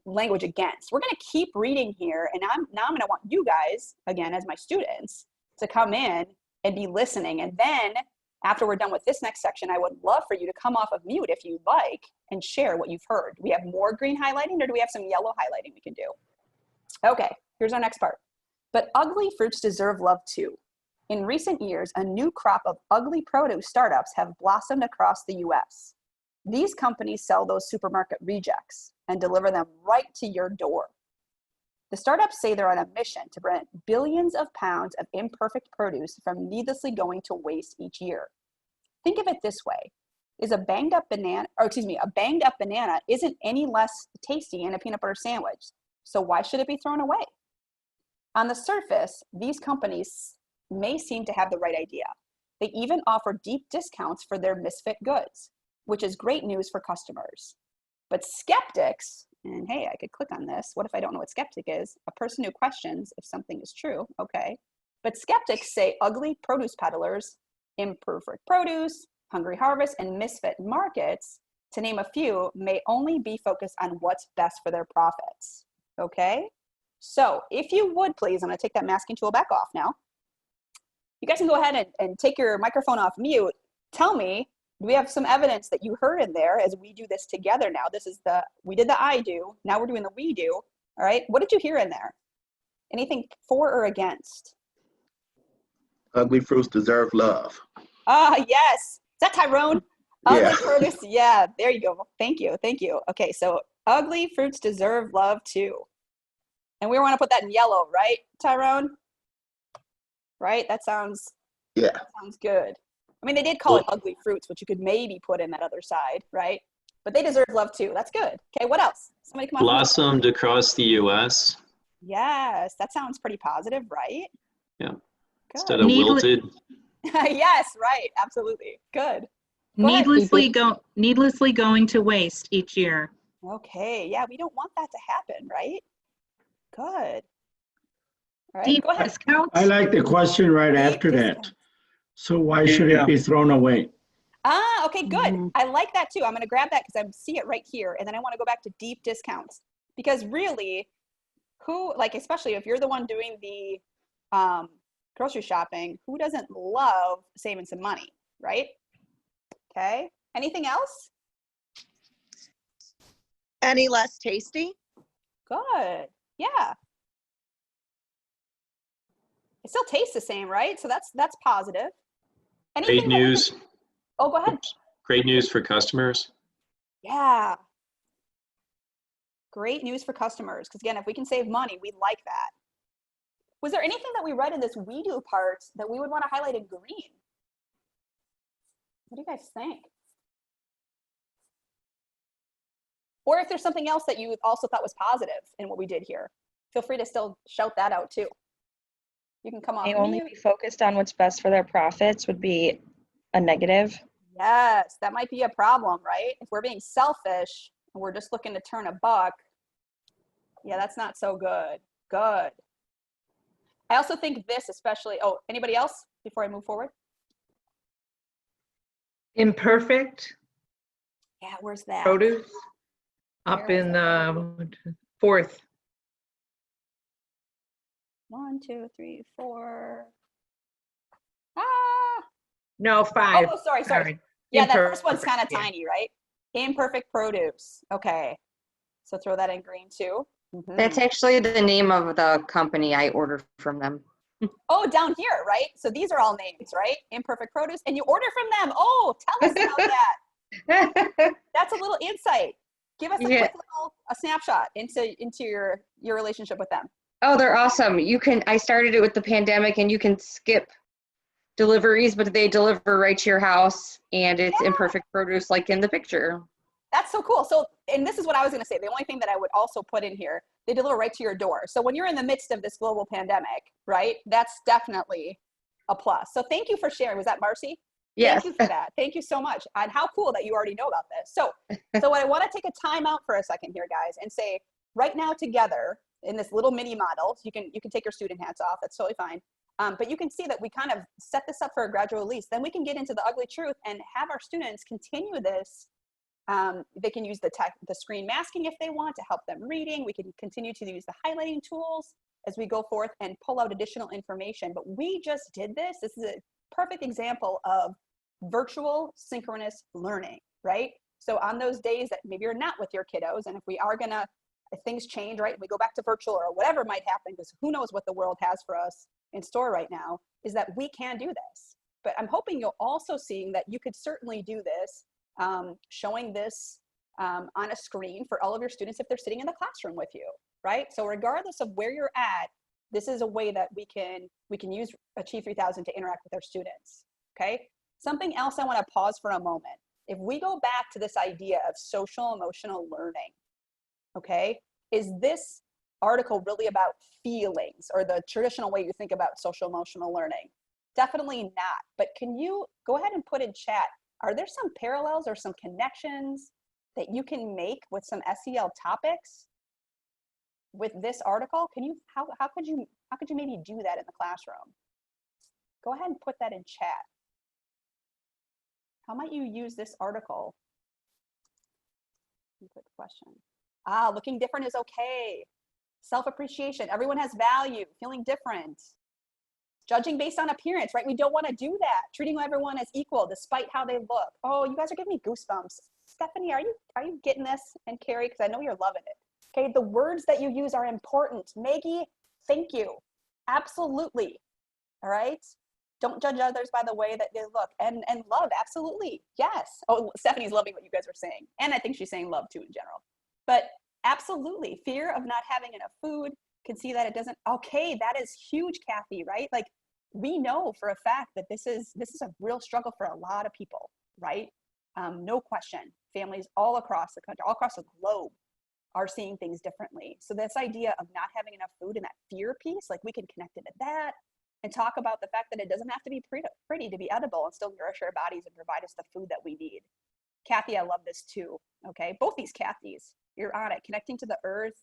language against. We're going to keep reading here, and I'm going to want you guys, again, as my students, to come in and be listening. And then after we're done with this next section, I would love for you to come off of mute if you'd like and share what you've heard. Do we have more green highlighting, or do we have some yellow highlighting we can do? Okay, here's our next part. But ugly fruits deserve love too. In recent years, a new crop of ugly produce startups have blossomed across the US. These companies sell those supermarket rejects and deliver them right to your door. The startups say they're on a mission to prevent billions of pounds of imperfect produce from needlessly going to waste each year. Think of it this way. A banged up banana isn't any less tasty in a peanut butter sandwich. So why should it be thrown away? On the surface, these companies may seem to have the right idea. They even offer deep discounts for their misfit goods, which is great news for customers. But skeptics, and hey, I could click on this. What if I don't know what skeptic is? A person who questions if something is true, okay. But skeptics say ugly produce peddlers, imperfect produce, Hungry Harvest, and misfit markets, to name a few, may only be focused on what's best for their profits, okay? So if you would please, I'm gonna take that masking tool back off now. You guys can go ahead and take your microphone off mute. Tell me, do we have some evidence that you heard in there as we do this together now? This is we did the I do, now we're doing the we do, all right? What did you hear in there? Anything for or against? Ugly fruits deserve love. Ah, yes. Is that Tyrone? Yeah. Ugly produce, yeah, there you go. Thank you. Okay, so ugly fruits deserve love too. And we want to put that in yellow, right, Tyrone? Right? That sounds good. I mean, they did call it ugly fruits, which you could maybe put in that other side, right? But they deserve love too. That's good. Okay, what else? Somebody come on. Blossomed across the U.S. Yes, that sounds pretty positive, right? Yeah. Good. Instead of wilted. Yes, right. Absolutely. Good. Needlessly going to waste each year. Okay. Yeah, we don't want that to happen, right? Good. All right, Deep go ahead. discounts. I like the question right Deep after that. discounts. So why should it be thrown away? Ah, okay, good. Mhm. I like that too. I'm going to grab that because I see it right here. And then I want to go back to deep discounts. Because really, especially if you're the one doing the grocery shopping, who doesn't love saving some money, right? Okay. Anything else? Any less tasty? Good. Yeah. It still tastes the same, right? So that's positive. Anything Great news. Oh, go ahead. Great news for customers. Yeah. Great news for customers. Because again, if we can save money, we like that. Was there anything that we read in this we do part that we would want to highlight in green? What do you guys think? Or if there's something else that you also thought was positive in what we did here, feel free to still shout that out too. You can come off They only mute. be focused on what's best for their profits would be a negative. Yes, that might be a problem, right? If we're being selfish and we're just looking to turn a buck, yeah, that's not so good. Good. I also think this especially, oh, anybody else before I move forward? Imperfect Yeah, where's that? produce up Where is in that? fourth. 1, 2, 3, 4. Ah. No, five. Oh, sorry. Yeah, that first one's kind of yeah. tiny, right? Imperfect produce. Okay. So throw that in green too. Mhm. That's actually the name of the company I ordered from them. Oh, down here, right? So these are all names, right? Imperfect produce. And you order from them. Oh, tell us about that. That's a little insight. Give us a Yeah. quick little snapshot into your relationship with them. Oh, they're awesome. I started it with the pandemic and you can skip deliveries, but they deliver right to your house and it's Yeah. imperfect produce like in the picture. That's so cool. So, and this is what I was going to say. The only thing that I would also put in here, they deliver right to your door. So when you're in the midst of this global pandemic, right, that's definitely a plus. So thank you for sharing. Was that Marcy? Yes. Thank you for that. Thank you so much. And how cool that you already know about this. So I want to take a time out for a second here, guys, and say right now together in this little mini model, you can take your student hats off. That's totally fine. But you can see that we kind of set this up for a gradual release. Then we can get into the ugly truth and have our students continue this They can use the screen masking if they want to help them reading. We can continue to use the highlighting tools as we go forth and pull out additional information. But we just did this. This is a perfect example of virtual synchronous learning, right? So on those days that maybe you're not with your kiddos, and if things change, right, we go back to virtual or whatever might happen, because who knows what the world has for us in store right now, is that we can do this. But I'm hoping you'll also see that you could certainly do this, showing this on a screen for all of your students if they're sitting in the classroom with you, right? So regardless of where you're at, this is a way that we can use Achieve 3000 to interact with our students, okay? Something else I want to pause for a moment. If we go back to this idea of social emotional learning, okay, is this article really about feelings or the traditional way you think about social emotional learning? Definitely not. But can you go ahead and put in chat, are there some parallels or some connections that you can make with some SEL topics with this article? Can you, how could you maybe do that in the classroom? Go ahead and put that in chat. How might you use this article? Good question. Looking different is okay. Self-appreciation, everyone has value, feeling different. Judging based on appearance, right? We don't want to do that. Treating everyone as equal despite how they look. Oh, you guys are giving me goosebumps. Stephanie, are you getting this? And Carrie, because I know you're loving it. Okay, the words that you use are important. Maggie, thank you. Absolutely. All right? Don't judge others by the way that they look. And love, absolutely. Yes. Oh, Stephanie's loving what you guys are saying. And I think she's saying love too in general. But absolutely, fear of not having enough food, can see that it doesn't, okay, that is huge, Kathy, right? Like, we know for a fact that this is a real struggle for a lot of people, right? No question. Families all across the country, all across the globe are seeing things differently. So this idea of not having enough food and that fear piece, like we can connect it to that and talk about the fact that it doesn't have to be pretty to be edible and still nourish our bodies and provide us the food that we need. Kathy, I love this too, okay? Both these Kathys, you're on it, connecting to the earth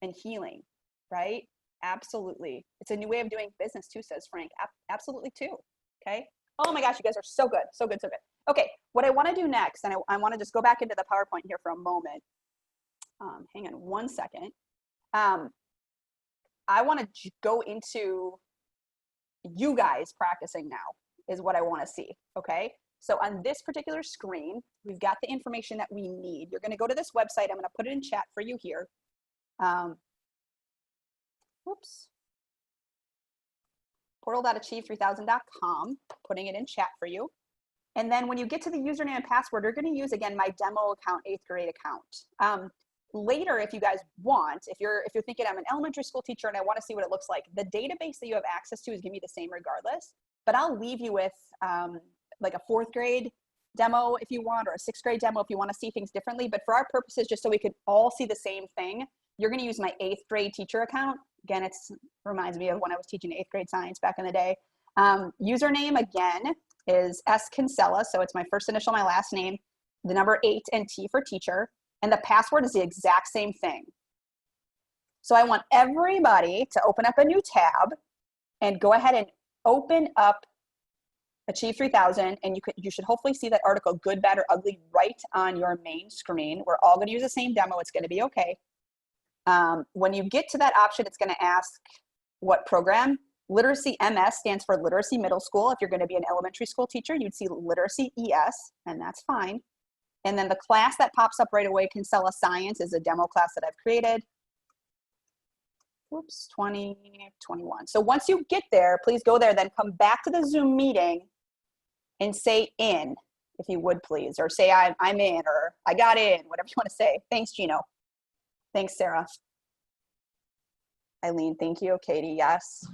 and healing, right? Absolutely. It's a new way of doing business too, says Frank. Absolutely too, okay? Oh my gosh, you guys are so good, so good, so good. Okay, what I wanna do next, and I wanna just go back into the PowerPoint here for a moment. Hang on one second. I wanna go into you guys practicing now is what I wanna see, okay? So on this particular screen, we've got the information that we need. You're gonna go to this website. I'm gonna put it in chat for you here. Whoops. Portal.achieve3000.com, putting it in chat for you. And then when you get to the username and password, you're gonna use, again, my demo account, 8th grade account. Later, if you guys want, if you're thinking I'm an elementary school teacher and I wanna see what it looks like, the database that you have access to is gonna be the same regardless, but I'll leave you with like a 4th grade demo if you want, or a 6th grade demo if you wanna see things differently. But for our purposes, just so we could all see the same thing, you're gonna use my 8th grade teacher account. Again, it reminds me of when I was teaching 8th grade science back in the day. Username, again, is S. Kinsella. So it's my first initial, my last name, the number 8 and T for teacher. And the password is the exact same thing. So I want everybody to open up a new tab and go ahead and open up Achieve 3000. And you should hopefully see that article, Good, Bad, or Ugly, right on your main screen. We're all gonna use the same demo. It's gonna be okay. When you get to that option, it's gonna ask what program. Literacy MS stands for Literacy Middle School. If you're gonna be an elementary school teacher, you'd see Literacy ES, and that's fine. And then the class that pops up right away, Kinsella Science, is a demo class that I've created. Whoops, 2021. So once you get there, please go there, then come back to the Zoom meeting and say in, if you would please, or say I'm in, or I got in, whatever you wanna say. Thanks, Gino. Thanks, Sarah. Eileen, thank you. Katie, yes.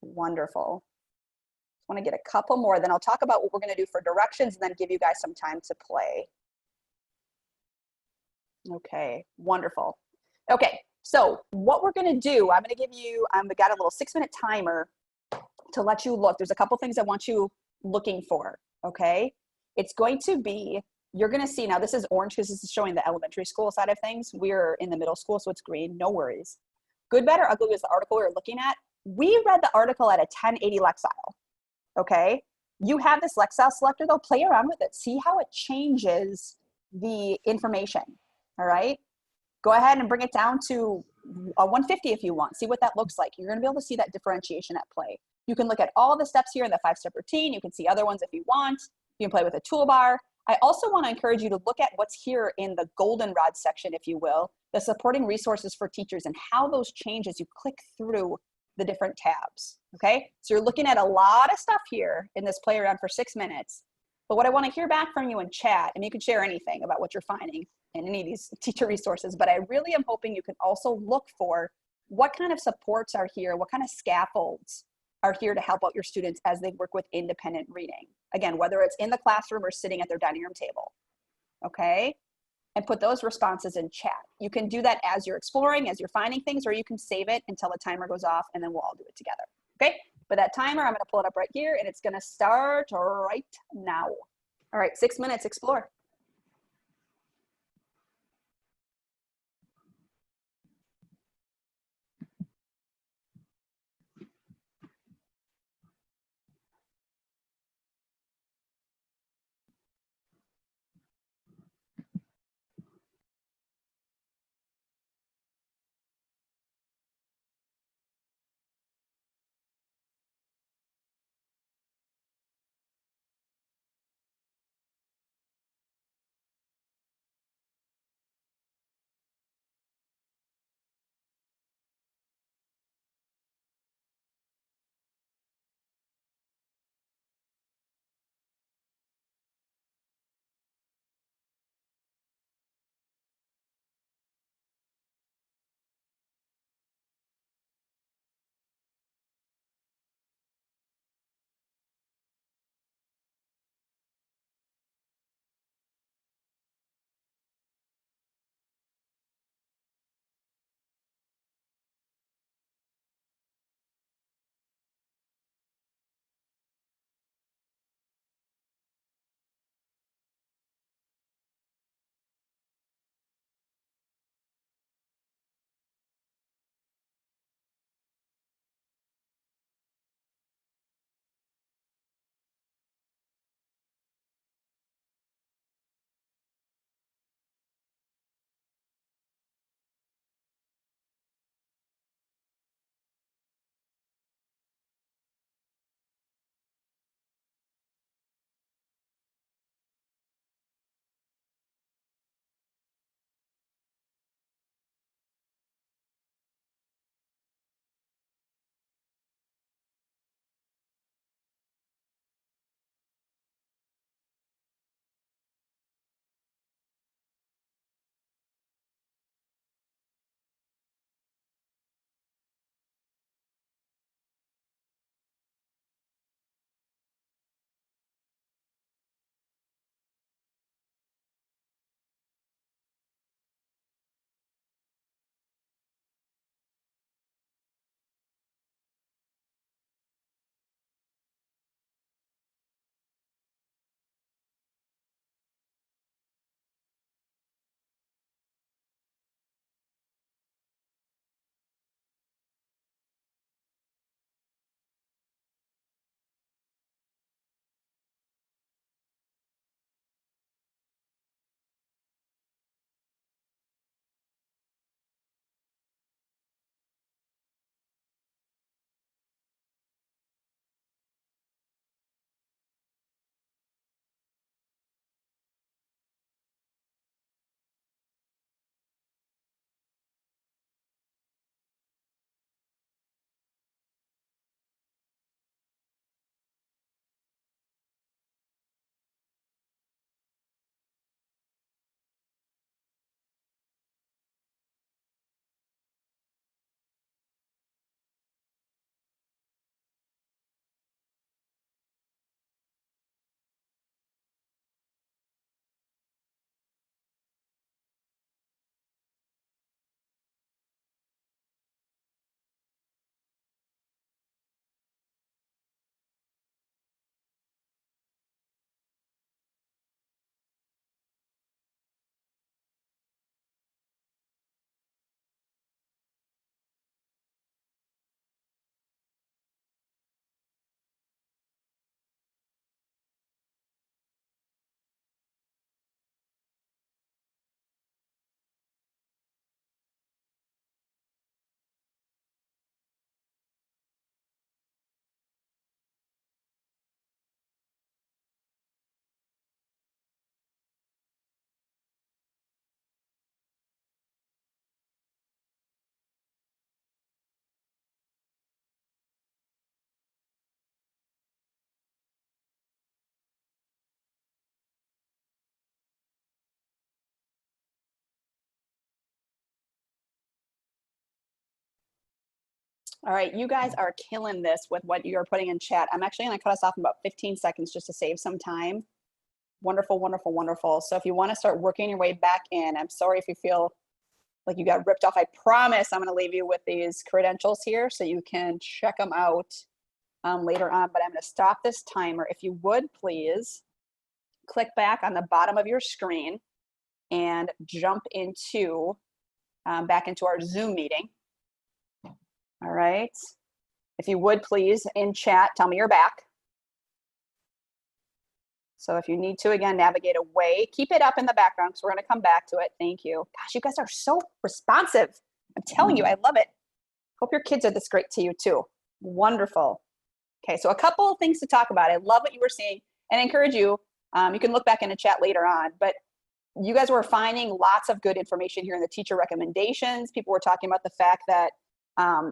Wonderful. I want to get a couple more, then I'll talk about what we're going to do for directions and then give you guys some time to play. Okay, wonderful. Okay, so what we're going to do, I'm going to give you, I've got a little 6-minute timer to let you look. There's a couple things I want you looking for, okay? It's going to be, you're going to see, now this is orange because this is showing the elementary school side of things. We're in the middle school, so it's green, no worries. Good, Bad, or Ugly was the article we were looking at. We read the article at a 1080 Lexile. Okay, You have this Lexile selector though, play around with it. See how it changes the information, all right? Go ahead and bring it down to a 150 if you want. See what that looks like. You're gonna be able to see that differentiation at play. You can look at all the steps here in the 5-step routine. You can see other ones if you want. You can play with a toolbar. I also wanna encourage you to look at what's here in the goldenrod section, if you will, the supporting resources for teachers and how those change as you click through the different tabs, okay? So you're looking at a lot of stuff here in this play around for 6 minutes. But what I wanna hear back from you in chat, and you can share anything about what you're finding in any of these teacher resources, but I really am hoping you can also look for what kind of supports are here, what kind of scaffolds are here to help out your students as they work with independent reading. Again, whether it's in the classroom or sitting at their dining room table, okay? And put those responses in chat. You can do that as you're exploring, as you're finding things, or you can save it until the timer goes off and then we'll all do it together, okay? But that timer, I'm gonna pull it up right here and it's gonna start right now. All right, 6 minutes, explore. All right, you guys are killing this with what you're putting in chat. I'm actually gonna cut us off in about 15 seconds just to save some time. Wonderful, wonderful, wonderful. So if you wanna start working your way back in, I'm sorry if you feel like you got ripped off. I promise I'm gonna leave you with these credentials here so you can check them out later on, but I'm gonna stop this timer. If you would please click back on the bottom of your screen and jump into, back into our Zoom meeting. All right. If you would please, in chat, tell me you're back. So if you need to, again, navigate away. Keep it up in the background because we're going to come back to it. Thank you. Gosh, you guys are so responsive. I'm telling you, I love it. Hope your kids are this great to you too. Wonderful. Okay, so a couple of things to talk about. I love what you were seeing and I encourage you, you can look back in the chat later on, but you guys were finding lots of good information here in the teacher recommendations. People were talking about the fact that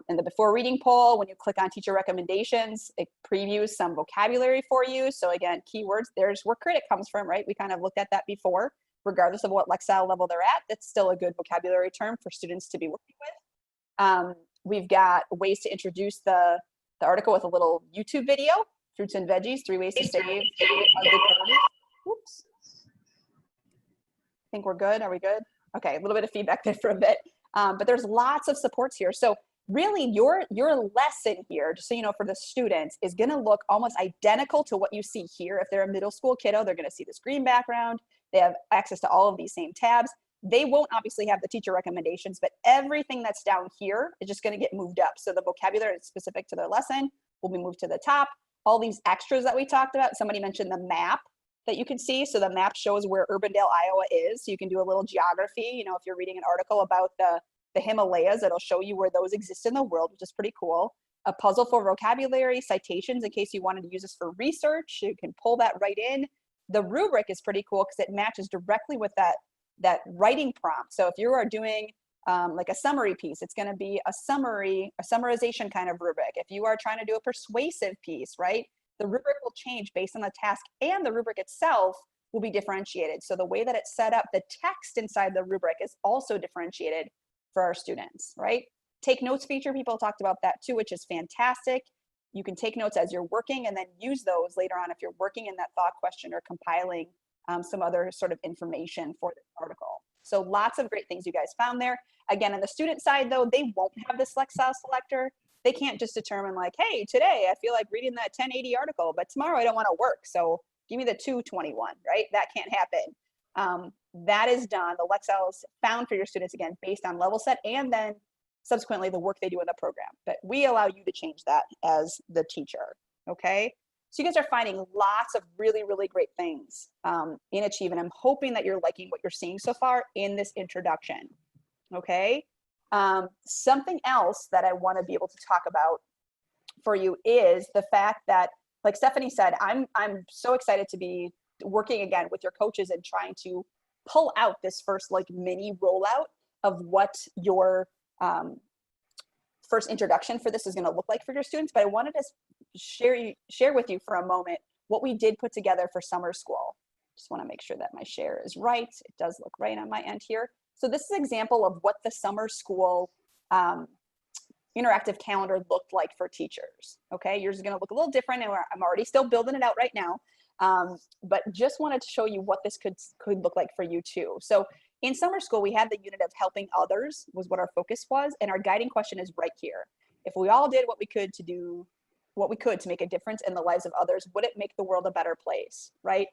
in the before reading poll, when you click on teacher recommendations, it previews some vocabulary for you. So again, keywords, there's where credit comes from, right? We kind of looked at that before, regardless of what Lexile level they're at, that's still a good vocabulary term for students to be working with. We've got ways to introduce the article with a little YouTube video, fruits and veggies, 3 ways to save ugly produce. Oops. I think we're good. Are we good? Okay, a little bit of feedback there for a bit. But there's lots of supports here. So really your lesson here, just so you know, for the students is gonna look almost identical to what you see here. If they're a middle school kiddo, they're gonna see this green background. They have access to all of these same tabs. They won't obviously have the teacher recommendations, but everything that's down here is just gonna get moved up. So the vocabulary that's specific to their lesson will be moved to the top. All these extras that we talked about, somebody mentioned the map that you can see. So the map shows where Urbandale, Iowa is. So you can do a little geography. You know, if you're reading an article about the Himalayas, it'll show you where those exist in the world, which is pretty cool. A puzzle for vocabulary, citations in case you wanted to use this for research. You can pull that right in. The rubric is pretty cool because it matches directly with that writing prompt. So if you are doing like a summary piece, it's going to be a summarization kind of rubric. If you are trying to do a persuasive piece, right? The rubric will change based on the task and the rubric itself will be differentiated. So the way that it's set up, the text inside the rubric is also differentiated for our students, right? Take notes feature, people talked about that too, which is fantastic. You can take notes as you're working and then use those later on if you're working in that thought question or compiling some other sort of information for the article. So lots of great things you guys found there. Again, on the student side though, they won't have this Lexile selector. They can't just determine like, hey, today I feel like reading that 1080 article, but tomorrow I don't want to work. So give me the 221, right? That can't happen. That is done. The Lexile is found for your students, again, based on level set and then subsequently the work they do in the program. But we allow you to change that as the teacher, okay? So you guys are finding lots of really, really great things in Achieve, and I'm hoping that you're liking what you're seeing so far in this introduction, okay? Something else that I want to be able to talk about for you is the fact that, like Stephanie said, I'm so excited to be working again with your coaches and trying to pull out this first like mini rollout of what your first introduction for this is going to look like for your students. But I wanted to share with you for a moment what we did put together for summer school. Just want to make sure that my share is right. It does look right on my end here. So this is an example of what the summer school interactive calendar looked like for teachers. Okay, yours is going to look a little different, and I'm already still building it out right now. But just wanted to show you what this could look like for you too. So in summer school, we had the unit of helping others was what our focus was. And our guiding question is right here. If we all did what we could to make a difference in the lives of others, would it make the world a better place, right?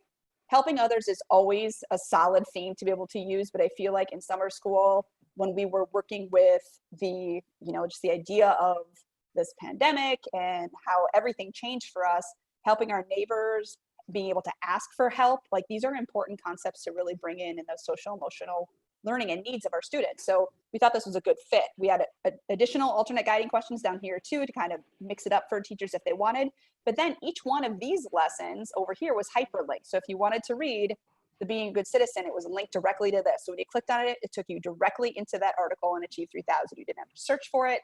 Helping others is always a solid theme to be able to use, but I feel like in summer school, when we were working with the, just the idea of this pandemic and how everything changed for us, helping our neighbors, being able to ask for help, like these are important concepts to really bring in the social emotional learning and needs of our students. So we thought this was a good fit. We had additional alternate guiding questions down here too to kind of mix it up for teachers if they wanted. But then each one of these lessons over here was hyperlinked. So if you wanted to read the Being a Good Citizen, it was linked directly to this. So when you clicked on it, it took you directly into that article in Achieve 3000. You didn't have to search for it.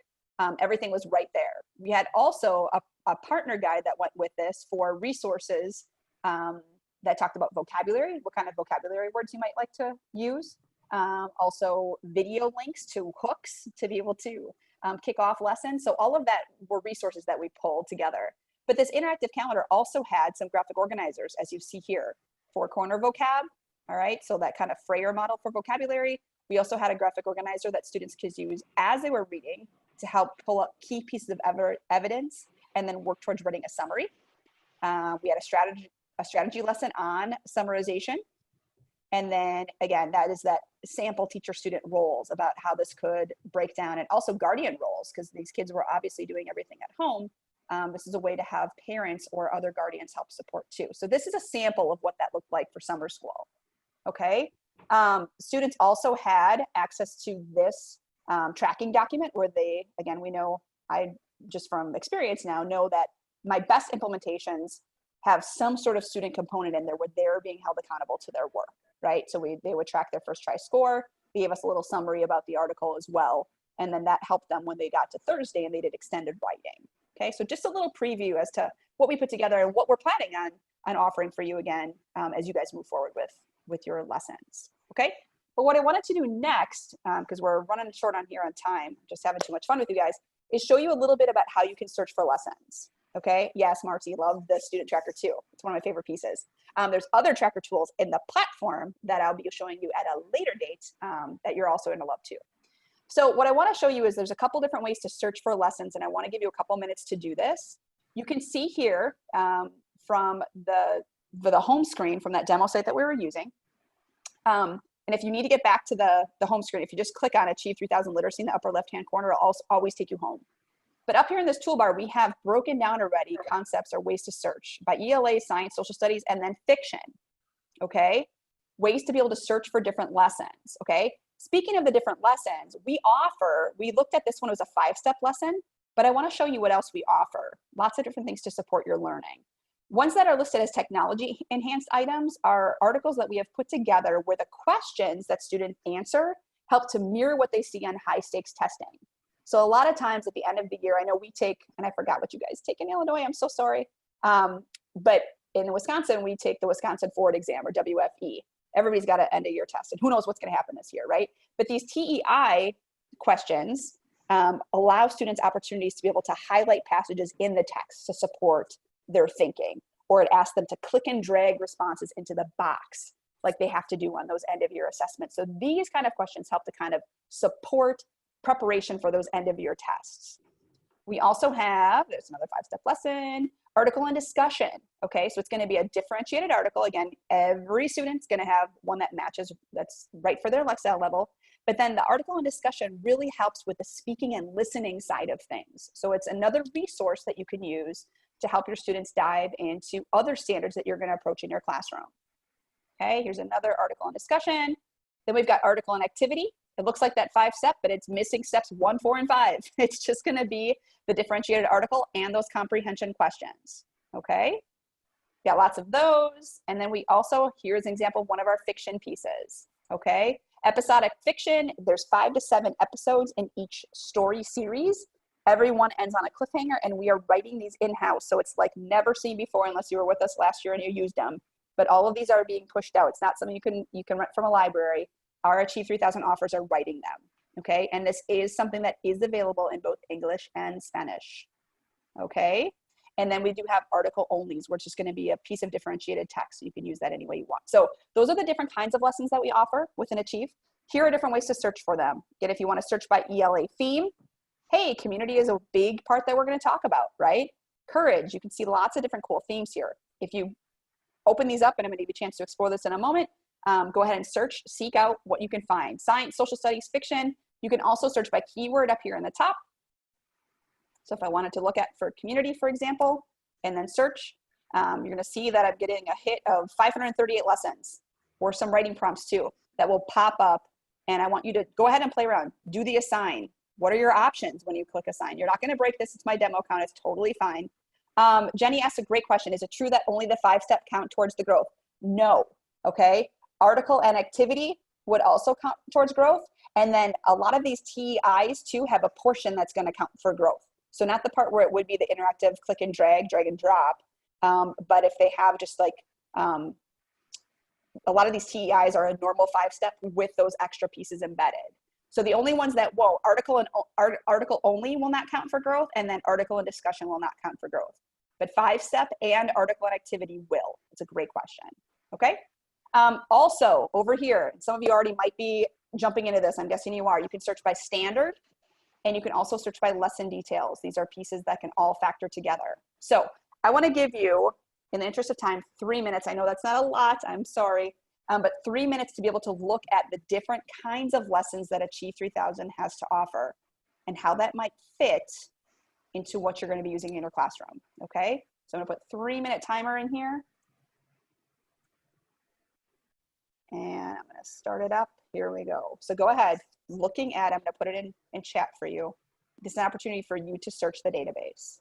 Everything was right there. We had also a partner guide that went with this for resources that talked about vocabulary, what kind of vocabulary words you might like to use. Also video links to hooks to be able to kickoff lessons. So all of that were resources that we pulled together. But this interactive calendar also had some graphic organizers, as you see here, 4-corner vocab. All right, so that kind of Frayer model for vocabulary. We also had a graphic organizer that students could use as they were reading to help pull up key pieces of evidence and then work towards writing a summary. We had a strategy lesson on summarization. And then again, that is that sample teacher-student roles about how this could break down, and also guardian roles, because these kids were obviously doing everything at home. This is a way to have parents or other guardians help support too. So this is a sample of what that looked like for summer school. Okay. Students also had access to this tracking document where they, again, we know, I just from experience now know that my best implementations have some sort of student component in there where they're being held accountable to their work, right? So they would track their first try score. They gave us a little summary about the article as well. And then that helped them when they got to Thursday and they did extended writing. Okay, so just a little preview as to what we put together and what we're planning on offering for you again as you guys move forward with your lessons. Okay, but what I wanted to do next, because we're running short on here on time, just having too much fun with you guys, is show you a little bit about how you can search for lessons. Okay, yes, Marcy, love the student tracker too. It's one of my favorite pieces. There's other tracker tools in the platform that I'll be showing you at a later date that you're also going to love too. So what I want to show you is there's a couple different ways to search for lessons, and I want to give you a couple minutes to do this. You can see here from the home screen from that demo site that we were using. And if you need to get back to the home screen, if you just click on Achieve 3000 Literacy in the upper left-hand corner, it'll always take you home. But up here in this toolbar, we have broken down already concepts or ways to search by ELA, science, social studies, and then fiction, okay? Ways to be able to search for different lessons, okay? Speaking of the different lessons, we looked at this one as a 5-step lesson, but I wanna show you what else we offer. Lots of different things to support your learning. Ones that are listed as technology enhanced items are articles that we have put together where the questions that students answer help to mirror what they see on high stakes testing. So a lot of times at the end of the year, I know we take, and I forgot what you guys take in Illinois, I'm so sorry. But in Wisconsin, we take the Wisconsin Forward Exam, or WFE. Everybody's got an end of year test, and who knows what's gonna happen this year, right? But these TEI questions allow students opportunities to be able to highlight passages in the text to support their thinking, or it asks them to click and drag responses into the box like they have to do on those end of year assessments. So these kind of questions help to kind of support preparation for those end of year tests. We also have, there's another 5-step lesson, article and discussion. Okay, so it's going to be a differentiated article. Again, every student's going to have one that matches, that's right for their Lexile level. But then the article and discussion really helps with the speaking and listening side of things. So it's another resource that you can use to help your students dive into other standards that you're going to approach in your classroom. Okay, here's another article and discussion. Then we've got article and activity. It looks like that 5-step, but it's missing steps 1, 4, and 5. It's just going to be the differentiated article and those comprehension questions. Okay, got lots of those. And then we also, here's an example of one of our fiction pieces. Okay, episodic fiction, there's 5 to 7 episodes in each story series. Every one ends on a cliffhanger, and we are writing these in-house. So it's like never seen before unless you were with us last year and you used them. But all of these are being pushed out. It's not something you can rent from a library. Our Achieve 3000 offers are writing them, okay? And this is something that is available in both English and Spanish, okay? And then we do have article onlys, which is gonna be a piece of differentiated text. So you can use that any way you want. So those are the different kinds of lessons that we offer within Achieve. Here are different ways to search for them. Again, if you wanna search by ELA theme, hey, community is a big part that we're gonna talk about, right? Courage, you can see lots of different cool themes here. If you open these up, and I'm gonna give you a chance to explore this in a moment, go ahead and search, seek out what you can find. Science, social studies, fiction. You can also search by keyword up here in the top. So if I wanted to look at for community, for example, and then search, you're gonna see that I'm getting a hit of 538 lessons, or some writing prompts too, that will pop up. And I want you to go ahead and play around. Do the assign. What are your options when you click assign? You're not gonna break this, it's my demo account, it's totally fine. Jenny asked a great question. Is it true that only the 5-step count towards the growth? No, okay? Article and activity would also count towards growth. And then a lot of these TEIs too have a portion that's gonna count for growth. So not the part where it would be the interactive click and drag and drop. But if they have just like, a lot of these TEIs are a normal 5-step with those extra pieces embedded. So the only ones that, article only will not count for growth, and then article and discussion will not count for growth. But 5-step and article and activity will. It's a great question. Okay. Also over here, some of you already might be jumping into this. I'm guessing you are. You can search by standard, and you can also search by lesson details. These are pieces that can all factor together. So I want to give you, in the interest of time, 3 minutes. I know that's not a lot. I'm sorry. But 3 minutes to be able to look at the different kinds of lessons that Achieve 3000 has to offer and how that might fit into what you're going to be using in your classroom. Okay. So I'm going to put 3-minute timer in here. And I'm going to start it up. Here we go. So go ahead. Looking at, I'm going to put it in chat for you. This is an opportunity for you to search the database.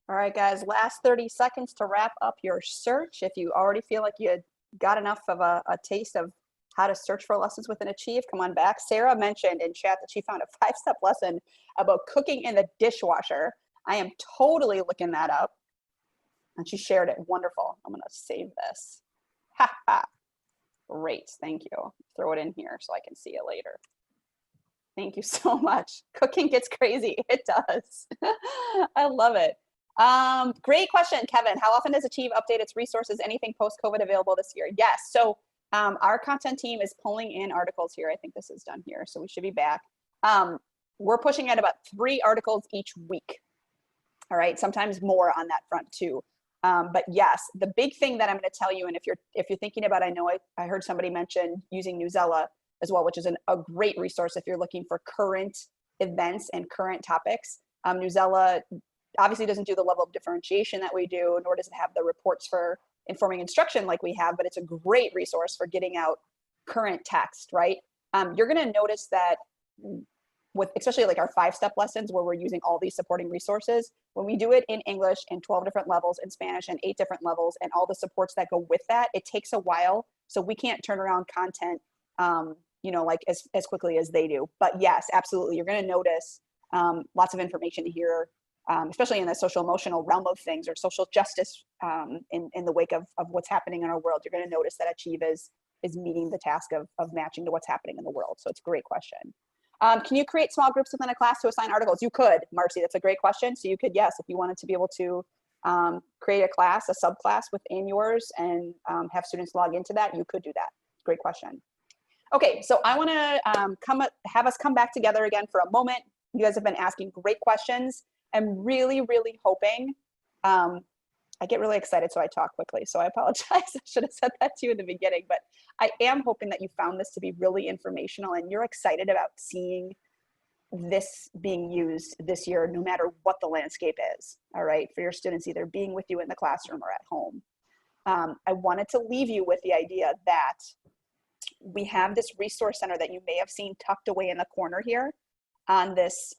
All right, guys, last 30 seconds to wrap up your search. If you already feel like you got enough of a taste of how to search for lessons within Achieve, come on back. Sarah mentioned in chat that she found a 5-step lesson about cooking in the dishwasher. I am totally looking that up. And she shared it. Wonderful. I'm going to save this. Ha ha. Great. Thank you. Throw it in here so I can see it later. Thank you so much. Cooking gets crazy. It does. I love it. Great question, Kevin. How often does Achieve update its resources? Anything post-COVID available this year? Yes. So our content team is pulling in articles here. I think this is done here, so we should be back. We're pushing out about 3 articles each week. All right, sometimes more on that front too. But yes, the big thing that I'm going to tell you, and if you're thinking about, I know I heard somebody mention using Newsela as well, which is a great resource if you're looking for current events and current topics. Newsela obviously doesn't do the level of differentiation that we do, nor does it have the reports for informing instruction like we have, but it's a great resource for getting out current text, right? You're going to notice that with especially like our 5-step lessons where we're using all these supporting resources, when we do it in English in 12 different levels, in Spanish in 8 different levels, and all the supports that go with that, it takes a while. So we can't turn around content, like as quickly as they do. But yes, absolutely. You're going to notice lots of information here, especially in the social emotional realm of things or social justice in the wake of what's happening in our world. You're going to notice that Achieve is meeting the task of matching to what's happening in the world. So it's a great question. Can you create small groups within a class to assign articles? You could, Marcy, that's a great question. So you could, yes, if you wanted to be able to create a class, a subclass within yours, and have students log into that, you could do that. Great question. Okay, so I want to have us come back together again for a moment. You guys have been asking great questions. I'm really, really hoping. I get really excited, so I talk quickly. So I apologize. I should have said that to you in the beginning, but I am hoping that you found this to be really informational and you're excited about seeing this being used this year, no matter what the landscape is, all right, for your students either being with you in the classroom or at home. I wanted to leave you with the idea that we have this resource center that you may have seen tucked away in the corner here on this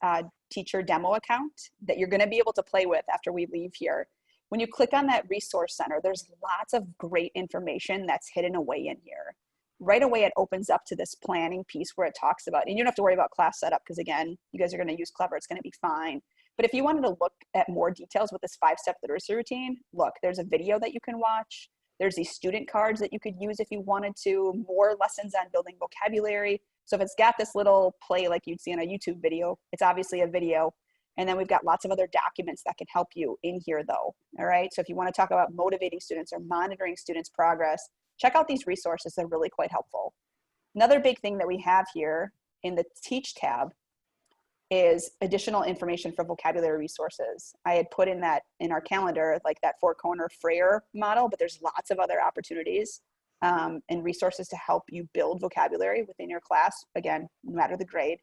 teacher demo account that you're going to be able to play with after we leave here. When you click on that resource center, there's lots of great information that's hidden away in here. Right away, it opens up to this planning piece where it talks about, and you don't have to worry about class setup because again, you guys are going to use Clever, it's going to be fine. But if you wanted to look at more details with this 5-step literacy routine, look, there's a video that you can watch. There's these student cards that you could use if you wanted to, more lessons on building vocabulary. So if it's got this little play like you'd see in a YouTube video, it's obviously a video. And then we've got lots of other documents that can help you in here though, all right? So if you wanna talk about motivating students or monitoring students' progress, check out these resources, they're really quite helpful. Another big thing that we have here in the Teach tab is additional information for vocabulary resources. I had put in our calendar, like that 4-corner Frayer model, but there's lots of other opportunities and resources to help you build vocabulary within your class, again, no matter the grade,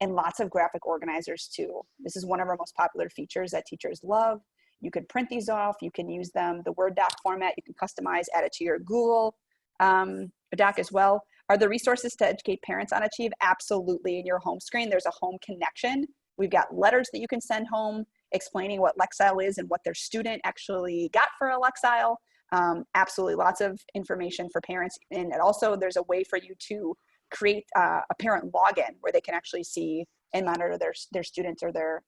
and lots of graphic organizers too. This is one of our most popular features that teachers love. You could print these off, you can use them, the Word doc format, you can customize, add it to your Google doc as well. Are there resources to educate parents on Achieve? Absolutely. In your home screen, there's a home connection. We've got letters that you can send home explaining what Lexile is and what their student actually got for a Lexile. Absolutely, lots of information for parents. And also there's a way for you to create a parent login where they can actually see and monitor their students or their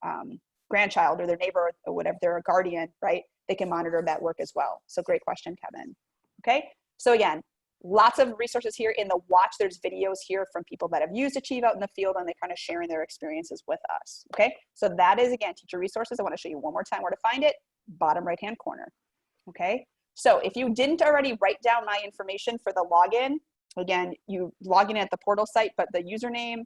grandchild or their neighbor or whatever, they're a guardian, right? They can monitor that work as well. So great question, Kevin. Okay, so again, lots of resources here in the watch. There's videos here from people that have used Achieve out in the field and they're kind of sharing their experiences with us. Okay, so that is again, teacher resources. I want to show you one more time where to find it, bottom right-hand corner. Okay, so if you didn't already write down my information for the login, again, you log in at the portal site, but the username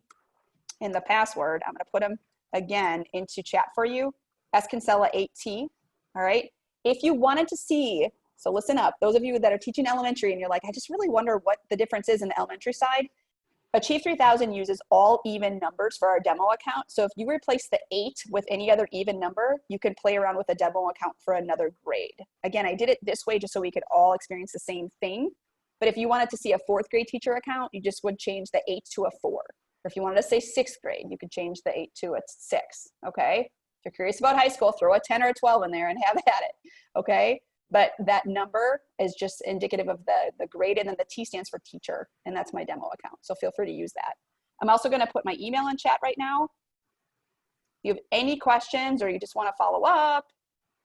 and the password, I'm going to put them again into chat for you, Kinsella8T. All right, if you wanted to see, so listen up, those of you that are teaching elementary and you're like, I just really wonder what the difference is in the elementary side. Achieve 3000 uses all even numbers for our demo account. So if you replace the 8 with any other even number, you can play around with a demo account for another grade. Again, I did it this way just so we could all experience the same thing. But if you wanted to see a 4th grade teacher account, you just would change the 8 to a 4. Or if you wanted to say 6th grade, you could change the 8 to a 6, okay? If you're curious about high school, throw a 10 or a 12 in there and have at it, okay? But that number is just indicative of the grade, and then the T stands for teacher, and that's my demo account. So feel free to use that. I'm also gonna put my email in chat right now. If you have any questions or you just wanna follow up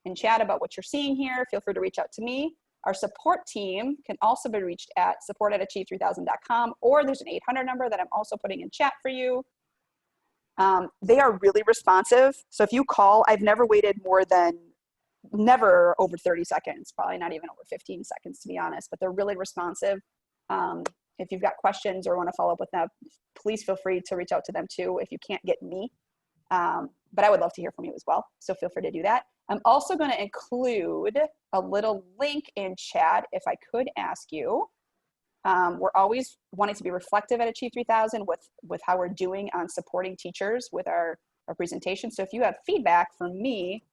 and chat about what you're seeing here, feel free to reach out to me. Our support team can also be reached at support@achieve3000.com, or there's an 800 number that I'm also putting in chat for you. They are really responsive. So if you call, I've never waited never over 30 seconds, probably not even over 15 seconds to be honest, but they're really responsive. If you've got questions or want to follow up with them, please feel free to reach out to them too if you can't get me. But I would love to hear from you as well. So feel free to do that. I'm also going to include a little link in chat if I could ask you. We're always wanting to be reflective at Achieve 3000 with how we're doing on supporting teachers with our presentation. So if you have feedback from me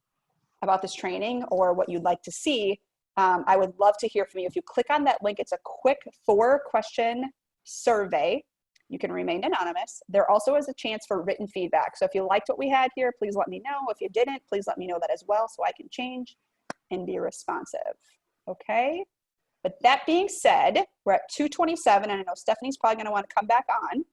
about this training or what you'd like to see, I would love to hear from you. If you click on that link, it's a quick 4-question survey. You can remain anonymous. There also is a chance for written feedback. So if you liked what we had here, please let me know. If you didn't, please let me know that as well so I can change and be responsive, okay? But that being said, we're at 2:27, and I know Stephanie's probably gonna wanna come back on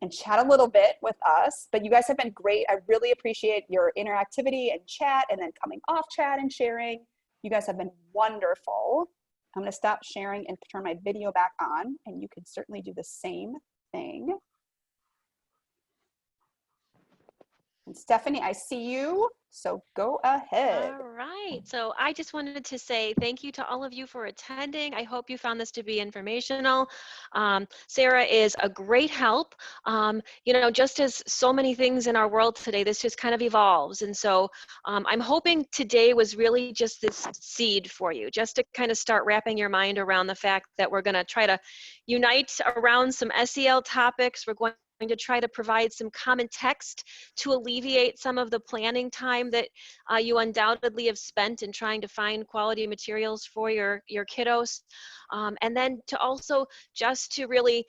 and chat a little bit with us, but you guys have been great. I really appreciate your interactivity and chat and then coming off chat and sharing. You guys have been wonderful. I'm gonna stop sharing and turn my video back on, and you can certainly do the same thing. And Stephanie, I see you, so go ahead. All right. So I just wanted to say thank you to all of you for attending. I hope you found this to be informational. Sarah is a great help. You know, just as so many things in our world today, this just kind of evolves. And so I'm hoping today was really just this seed for you, just to kind of start wrapping your mind around the fact that we're going to try to unite around some SEL topics. We're going to try to provide some common text to alleviate some of the planning time that you undoubtedly have spent in trying to find quality materials for your kiddos. And then to also just to really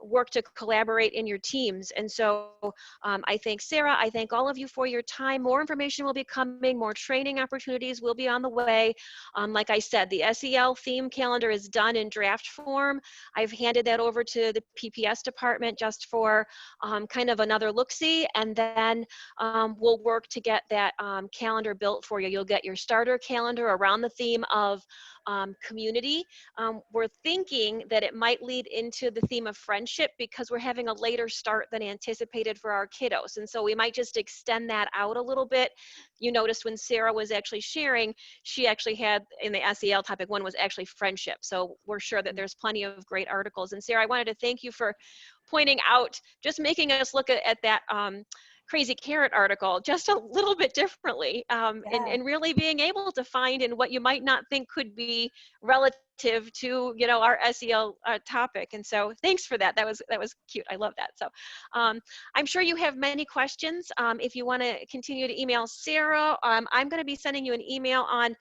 work to collaborate in your teams. And so I thank Sarah, I thank all of you for your time. More information will be coming, more training opportunities will be on the way. Like I said, the SEL theme calendar is done in draft form. I've handed that over to the PPS department just for kind of another look-see, and then we'll work to get that calendar built for you. You'll get your starter calendar around the theme of community. We're thinking that it might lead into the theme of friendship because we're having a later start than anticipated for our kiddos. And so we might just extend that out a little bit. You noticed when Sarah was actually sharing, she actually had in the SEL topic one was actually friendship. So we're sure that there's plenty of great articles. And Sarah, I wanted to thank you for pointing out, just making us look at that Crazy Carrot article just a little bit differently, and really being able to find in what you might not think could be relative to, you know, our SEL topic. And so thanks for that. That was cute. I love that. So I'm sure you have many questions. If you want to continue to email Sarah, I'm going to be sending you an email on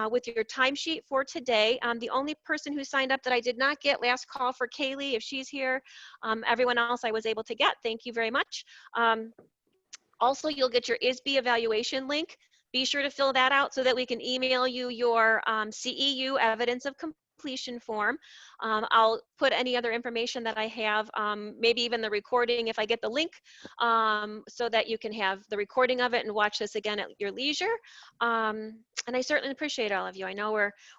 with your timesheet for today. The only person who signed up that I did not get, last call for Kaylee, if she's here. Everyone else I was able to get. Thank you very much. Also, you'll get your ISB evaluation link. Be sure to fill that out so that we can email you your CEU evidence of completion form. I'll put any other information that I have, maybe even the recording if I get the link, so that you can have the recording of it and watch this again at your leisure. And I certainly appreciate all of you. I know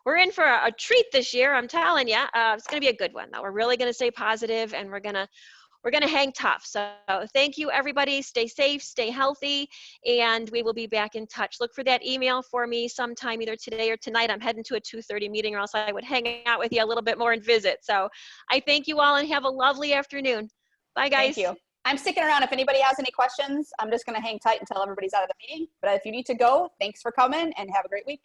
we're in for a treat this year, I'm telling you. It's going to be a good one, though. We're really going to stay positive, and we're going to hang tough. So thank you, everybody. Stay safe, stay healthy, and we will be back in touch. Look for that email for me sometime either today or tonight. I'm heading to a 2:30 meeting, or else I would hang out with you a little bit more and visit. So I thank you all and have a lovely afternoon. Bye, guys. Thank you. I'm sticking around. If anybody has any questions, I'm just going to hang tight until everybody's out of the meeting. But if you need to go, thanks for coming and have a great week.